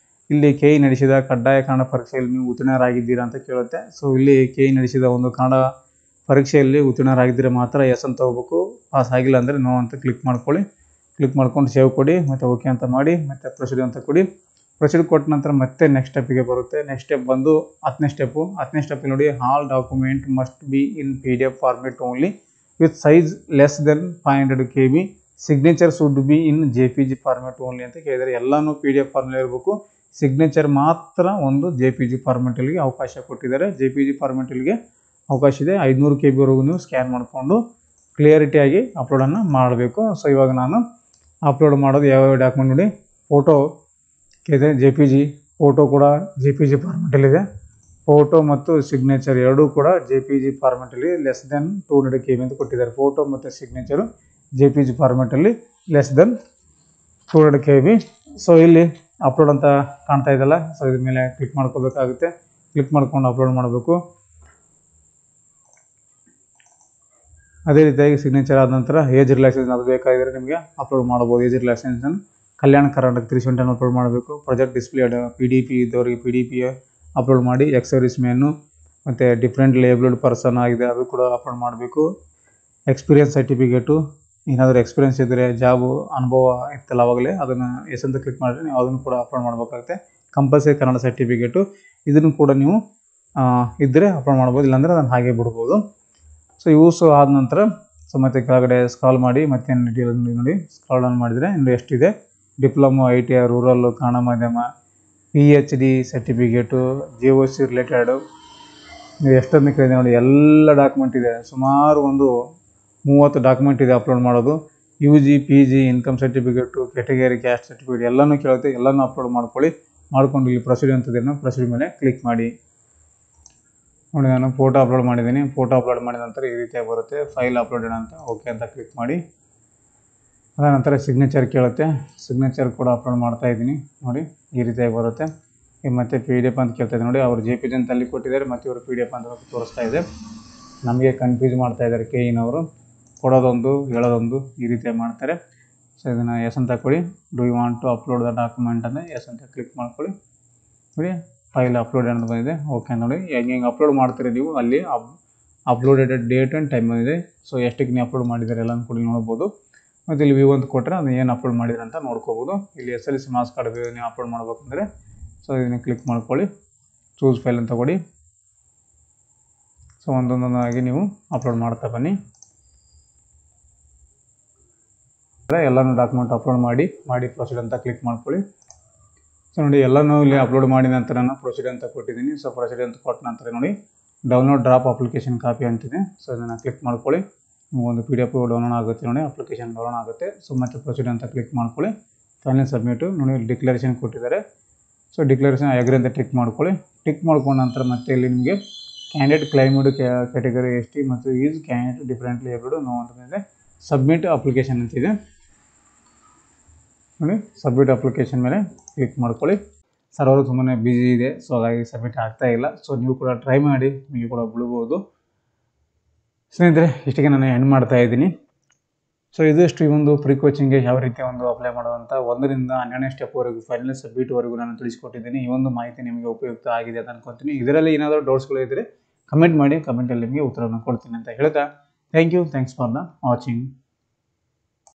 ಇಲ್ಲಿ KE ನಡೆಸಿದ ಕಡ್ಡಾಯ ಕನ್ನಡ ಪರೀಕ್ಷೆಯಲ್ಲಿ ನೀವು ಉತ್ತೀರ್ಣರಾಗಿದ್ದೀರಾ ಅಂತ ಕೇಳುತ್ತೆ. ಸೊ ಇಲ್ಲಿ KE ನಡೆಸಿದ ಒಂದು ಕನ್ನಡ ಪರೀಕ್ಷೆಯಲ್ಲಿ ಉತ್ತೀರ್ಣರಾಗಿದ್ದರೆ ಮಾತ್ರ ಎಸ್ ಅಂತ ಹೋಗ್ಬೇಕು, ಪಾಸ್ ಆಗಿಲ್ಲ ಅಂದರೆ ನೋ ಅಂತ ಕ್ಲಿಕ್ ಮಾಡ್ಕೊಳ್ಳಿ. ಕ್ಲಿಕ್ ಮಾಡ್ಕೊಂಡು ಸೇವ್ ಕೊಡಿ ಮತ್ತು ಓಕೆ ಅಂತ ಮಾಡಿ ಮತ್ತು ಪ್ರೊಸೀಡ್ ಅಂತ ಕೊಡಿ. ಪ್ರೊಸೀಡ್ ಕೊಟ್ಟ ನಂತರ ಮತ್ತೆ ನೆಕ್ಸ್ಟ್ ಸ್ಟೆಪ್ಪಿಗೆ ಬರುತ್ತೆ. ನೆಕ್ಸ್ಟ್ ಸ್ಟೆಪ್ ಬಂದು 10ನೇ ಸ್ಟೆಪ್ಪು. 10ನೇ ಸ್ಟೆಪ್ಪಲ್ಲಿ ನೋಡಿ, all document must be in PDF format only with size less than 500 KB. Signature should be in JPG format only ಅಂತ ಕೇಳಿದರೆ ಎಲ್ಲನೂ PDF ಫಾರ್ಮೆಟ್ ಇರಬೇಕು. ಸಿಗ್ನೇಚರ್ ಮಾತ್ರ ಒಂದು JPG ಫಾರ್ಮೆಟಲ್ಲಿಗೆ ಅವಕಾಶ ಕೊಟ್ಟಿದ್ದಾರೆ. JPG ಫಾರ್ಮೆಟಲ್ಲಿಗೆ ಅವಕಾಶ ಇದೆ. 500 KBವರೆಗೂ ನೀವು ಸ್ಕ್ಯಾನ್ ಮಾಡಿಕೊಂಡು ಕ್ಲಿಯರಿಟಿಯಾಗಿ ಅಪ್ಲೋಡನ್ನು ಮಾಡಬೇಕು. ಸೊ ಇವಾಗ ನಾನು ಅಪ್ಲೋಡ್ ಮಾಡೋದು ಯಾವ್ಯಾವ ಡಾಕ್ಯುಮೆಂಟ್ ನೋಡಿ. ಫೋಟೋ ಇದೆ, JPG ಫೋಟೋ ಕೂಡ JPG ಫಾರ್ಮೆಟಲ್ಲಿದೆ. ಫೋಟೋ ಮತ್ತು ಸಿಗ್ನೇಚರ್ ಎರಡೂ ಕೂಡ JPG ಫಾರ್ಮೆಟಲ್ಲಿ ಲೆಸ್ ದೆನ್ 200 KB ಅಂತ ಕೊಟ್ಟಿದ್ದಾರೆ. ಫೋಟೋ ಮತ್ತು ಸಿಗ್ನೇಚರು JPG ಫಾರ್ಮೆಟಲ್ಲಿ ಲೆಸ್ ದೆನ್ 200 KB. ಸೊ ಇಲ್ಲಿ ಅಪ್ಲೋಡ್ ಅಂತ ಕಾಣ್ತಾ ಇದೆಯಲ್ಲ, ಸೊ ಇದ್ರ ಮೇಲೆ ಕ್ಲಿಕ್ ಮಾಡ್ಕೋಬೇಕಾಗುತ್ತೆ. ಕ್ಲಿಕ್ ಮಾಡ್ಕೊಂಡು ಅಪ್ಲೋಡ್ ಮಾಡಬೇಕು. ಅದೇ ರೀತಿಯಾಗಿ ಸಿಗ್ನೇಚರ್ ಆದ ನಂತರ ಏಜ್ ರಿಲ್ಯಾಕ್ಸೇಷನ್ ಅದು ಬೇಕಾಗಿದ್ದರೆ ನಿಮಗೆ ಅಪ್ಲೋಡ್ ಮಾಡ್ಬೋದು. Age relaxation Kalyana Karnataka 370 upload ಮಾಡಬೇಕು. ಪ್ರಾಜೆಕ್ಟ್ ಡಿಸ್ಪ್ಲೇ PDP ಇದ್ದವರಿಗೆ PDP ಅಪ್ಲೋಡ್ ಮಾಡಿ. ಸರ್ವಿಸ್ ಮ್ಯಾನು ಮತ್ತು ಡಿಫ್ರೆಂಟ್ ಲೇಬಲ್ಡ್ ಪರ್ಸನ್ ಆಗಿದೆ ಅದು ಕೂಡ ಅಪ್ಲೋಡ್ ಮಾಡಬೇಕು. ಎಕ್ಸ್ಪೀರಿಯನ್ಸ್ ಸರ್ಟಿಫಿಕೇಟು, ಏನಾದರೂ ಎಕ್ಸ್ಪೀರಿಯನ್ಸ್ ಇದ್ದರೆ ಜಾಬು ಅನುಭವ ಇತ್ತಲ್ಲ ಅವಾಗಲೇ ಅದನ್ನು ಎಸ್ ಅಂತ ಕ್ಲಿಕ್ ಮಾಡಿದ್ರೆ ನೀವು ಅದನ್ನು ಕೂಡ ಅಪ್ಲೋಡ್ ಮಾಡಬೇಕಾಗುತ್ತೆ. ಕಂಪಲ್ಸರಿ ಕನ್ನಡ ಸರ್ಟಿಫಿಕೇಟು ಇದನ್ನು ಕೂಡ ನೀವು ಇದ್ದರೆ ಅಪ್ಲೋಡ್ ಮಾಡ್ಬೋದು, ಇಲ್ಲಾಂದರೆ ಅದನ್ನು ಹಾಗೆ ಬಿಡ್ಬೋದು. ಸೊ ಇವು ಆದ ನಂತರ ಮತ್ತೆ ಕೆಳಗಡೆ ಸ್ಕ್ರಾಲ್ ಮಾಡಿ ಮತ್ತೆ ಡೀಟೇಲ್ ನೋಡಿ. ಸ್ಕ್ರಾಲ್ ಡೌನ್ ಮಾಡಿದರೆ ಇನ್ನು ಎಷ್ಟಿದೆ, ಡಿಪ್ಲೊಮೊ, ITI, ರೂರಲ್ಲು, ಕನ್ನಡ ಮಾಧ್ಯಮ, PhD ಸರ್ಟಿಫಿಕೇಟು, GOC ರಿಲೇಟೆಡು, ನೀವು ಎಷ್ಟೊಂದು ಕೇಳಿದೆ ನೋಡಿ, ಎಲ್ಲ ಡಾಕ್ಯುಮೆಂಟ್ ಇದೆ. ಸುಮಾರು ಒಂದು 30 ಡಾಕ್ಯುಮೆಂಟ್ ಇದೆ ಅಪ್ಲೋಡ್ ಮಾಡೋದು. UG PG income certificate, category, caste certificate ಎಲ್ಲನೂ ಕೇಳುತ್ತೆ. ಎಲ್ಲನೂ ಅಪ್ಲೋಡ್ ಮಾಡ್ಕೊಳ್ಳಿ. ಮಾಡ್ಕೊಂಡು ಇಲ್ಲಿ ಪ್ರೊಸೀಡ್ ಅಂತದೇನು ಪ್ರೊಸೀಡ್ ಮೇಲೆ ಕ್ಲಿಕ್ ಮಾಡಿ. ನೋಡಿ, ನಾನು ಫೋಟೋ ಅಪ್ಲೋಡ್ ಮಾಡಿದ್ದೀನಿ. ಫೋಟೋ ಅಪ್ಲೋಡ್ ಮಾಡಿದ ನಂತರ ಈ ರೀತಿಯಾಗಿ ಬರುತ್ತೆ, ಫೈಲ್ ಅಪ್ಲೋಡೆಡ್ ಅಂತ. ಓಕೆ ಅಂತ ಕ್ಲಿಕ್ ಮಾಡಿ. ಅದ ನಂತರ ಸಿಗ್ನೇಚರ್ ಕೇಳುತ್ತೆ. ಸಿಗ್ನೇಚರ್ ಕೂಡ ಅಪ್ಲೋಡ್ ಮಾಡ್ತಾ ಇದ್ದೀನಿ. ನೋಡಿ, ಈ ರೀತಿಯಾಗಿ ಬರುತ್ತೆ. ಮತ್ತು PDF ಅಂತ ಕೇಳ್ತಾ ಇದೆ ನೋಡಿ. ಅವರು JPG ಅಂತ ಅಲ್ಲಿ ಕೊಟ್ಟಿದ್ದಾರೆ, ಮತ್ತು ಇವರು PDF ಅಂತ ತೋರಿಸ್ತಾ ಇದೆ. ನಮಗೆ ಕನ್ಫ್ಯೂಸ್ ಮಾಡ್ತಾ ಇದ್ದಾರೆ KEನವರು. ಕೊಡೋದೊಂದು ಹೇಳೋದೊಂದು ಈ ರೀತಿಯಾಗಿ ಮಾಡ್ತಾರೆ. ಸೊ ಇದನ್ನು ಎಸ್ ಅಂತ ಕೊಡಿ. Do you want to upload the document ಅಂದರೆ ಎಸ್ ಅಂತ ಕ್ಲಿಕ್ ಮಾಡ್ಕೊಳ್ಳಿ. ನೋಡಿ, ಫೈಲ್ ಅಪ್ಲೋಡ್ ಅಂತ ಬಂದಿದೆ. ಓಕೆ ನೋಡಿ, ಹೆಂಗೆ ಅಪ್ಲೋಡ್ ಮಾಡ್ತೀರಿ ನೀವು, ಅಲ್ಲಿ ಅಪ್ಲೋಡೆಡ್ ಡೇಟ್ ಆ್ಯಂಡ್ ಟೈಮ್ ಬಂದಿದೆ. ಸೊ ಎಷ್ಟಕ್ಕೆ ನೀವು ಅಪ್ಲೋಡ್ ಮಾಡಿದ್ದಾರೆ ಎಲ್ಲನೂ ಕೂಡ ನೋಡ್ಬೋದು. ಮತ್ತು ಇಲ್ಲಿ ವ್ಯೂ ಅಂತ ಕೊಟ್ಟರೆ ಅದು ಏನು ಅಪ್ಲೋಡ್ ಮಾಡಿದ್ರೆ ಅಂತ ನೋಡ್ಕೋಬೋದು. ಇಲ್ಲಿ SLC ಮಾರ್ಕ್ಸ್ ಕಾರ್ಡ್ ನೀವು ಅಪ್ಲೋಡ್ ಮಾಡ್ಬೇಕಂದ್ರೆ ಸೊ ಇದನ್ನು ಕ್ಲಿಕ್ ಮಾಡ್ಕೊಳ್ಳಿ. ಚೂಸ್ ಫೈಲ್ ಅಂತ ಕೊಡಿ. ಸೊ ಒಂದೊಂದೊಂದಾಗಿ ನೀವು ಅಪ್ಲೋಡ್ ಮಾಡ್ತಾ ಬನ್ನಿ. ಎಲ್ಲನೂ ಡಾಕ್ಯುಮೆಂಟ್ ಅಪ್ಲೋಡ್ ಮಾಡಿ ಪ್ರೊಸೀಡ್ ಅಂತ ಕ್ಲಿಕ್ ಮಾಡ್ಕೊಳ್ಳಿ. ಸೊ ನೋಡಿ, ಎಲ್ಲನೂ ಇಲ್ಲಿ ಅಪ್ಲೋಡ್ ಮಾಡಿದ ನಂತರ ನಾನು ಪ್ರೊಸೀಡ್ ಅಂತ ಕೊಟ್ಟಿದ್ದೀನಿ. ಸೊ ಪ್ರೊಸೀಡ್ ಅಂತ ಕೊಟ್ಟ ನಂತರ ನೋಡಿ, ಡೌನ್ಲೋಡ್ ಡ್ರಾಪ್ ಅಪ್ಲಿಕೇಶನ್ ಕಾಪಿ ಅಂತಿದೆ. ಸೊ ಇದನ್ನು ಕ್ಲಿಕ್ ಮಾಡ್ಕೊಳ್ಳಿ. ಒಂದು PDF ಡೌನ್ಲೋಡ್ ಆಗುತ್ತೆ ನೋಡಿ, ಅಪ್ಲಿಕೇಶನ್ ಡೌನ್ಲೋಡ್ ಆಗುತ್ತೆ. ಸೊ ಮತ್ತೆ ಪ್ರೊಸೀಡ್ ಅಂತ ಕ್ಲಿಕ್ ಮಾಡ್ಕೊಳ್ಳಿ. ಫೈನಲ್ ಸಬ್ಮಿಟು ನೋಡಿ, ಡಿಕ್ಲರೇಷನ್ ಕೊಟ್ಟಿದ್ದಾರೆ. ಸೊ ಡಿಕ್ಲರೇಷನ್ ಅಗ್ರಿ ಅಂತ ಟಿಕ್ ಮಾಡ್ಕೊಳ್ಳಿ. ಟಿಕ್ ಮಾಡ್ಕೊಂಡ ನಂತರ ಮತ್ತೆ ಇಲ್ಲಿ ನಿಮಗೆ ಕ್ಯಾಂಡಿಡೇಟ್ ಕ್ಲೈಮ್ಡ್ ಕ್ಯಾಟಗರಿ ST ಮತ್ತು ಈಸ್ ಕ್ಯಾಂಡಿಡೇಟ್ ಡಿಫ್ರೆಂಟ್ಲಿ ಎಬ್ಬಿಡು ನೋ ಅಂತಂದರೆ ಸಬ್ಮಿಟ್ ಅಪ್ಲಿಕೇಶನ್ ಅಂತಿದೆ ನೋಡಿ. ಸಬ್ಮಿಟ್ ಅಪ್ಲಿಕೇಶನ್ ಮೇಲೆ ಕ್ಲಿಕ್ ಮಾಡ್ಕೊಳ್ಳಿ. ಸರ್ವರ್ ತುಂಬಾ ಬಿಸಿ ಇದೆ, ಸೊ ಹಾಗಾಗಿ ಸಬ್ಮಿಟ್ ಆಗ್ತಾ ಇಲ್ಲ. ಸೊ ನೀವು ಕೂಡ ಟ್ರೈ ಮಾಡಿ, ನಿಮಗೆ ಕೂಡ ಬಿಡ್ಬೋದು. ಸ್ನೇಹಿತರೆ, ಇಷ್ಟಿಗೆ ನಾನು ಎಂಡ್ ಮಾಡ್ತಾ ಇದ್ದೀನಿ. ಸೊ ಇದಿಷ್ಟು ಈ ಒಂದು ಪ್ರೀ ಕೋಚಿಂಗ್ಗೆ ಯಾವ ರೀತಿ ಒಂದು ಅಪ್ಲೈ ಮಾಡುವಂಥ 1 ರಿಂದ 12ನೇ ಸ್ಟೆಪ್ವರೆಗೂ ಫೈನಲ್ ಸಬ್ಮಿಟ್ವರೆಗೂ ನಾನು ತಿಳಿಸ್ಕೊಟ್ಟಿದ್ದೀನಿ. ಈ ಒಂದು ಮಾಹಿತಿ ನಿಮಗೆ ಉಪಯುಕ್ತ ಆಗಿದೆ ಅಂತ ಅನ್ಕೊತೀನಿ. ಇದರಲ್ಲಿ ಏನಾದರೂ ಡೌಟ್ಸ್ಗಳು ಇದ್ದರೆ ಕಮೆಂಟ್ ಮಾಡಿ, ಕಮೆಂಟಲ್ಲಿ ನಿಮಗೆ ಉತ್ತರವನ್ನು ಕೊಡ್ತೀನಿ ಅಂತ ಹೇಳ್ತಾ ಥ್ಯಾಂಕ್ಸ್ ಫಾರ್ ದ ವಾಚಿಂಗ್.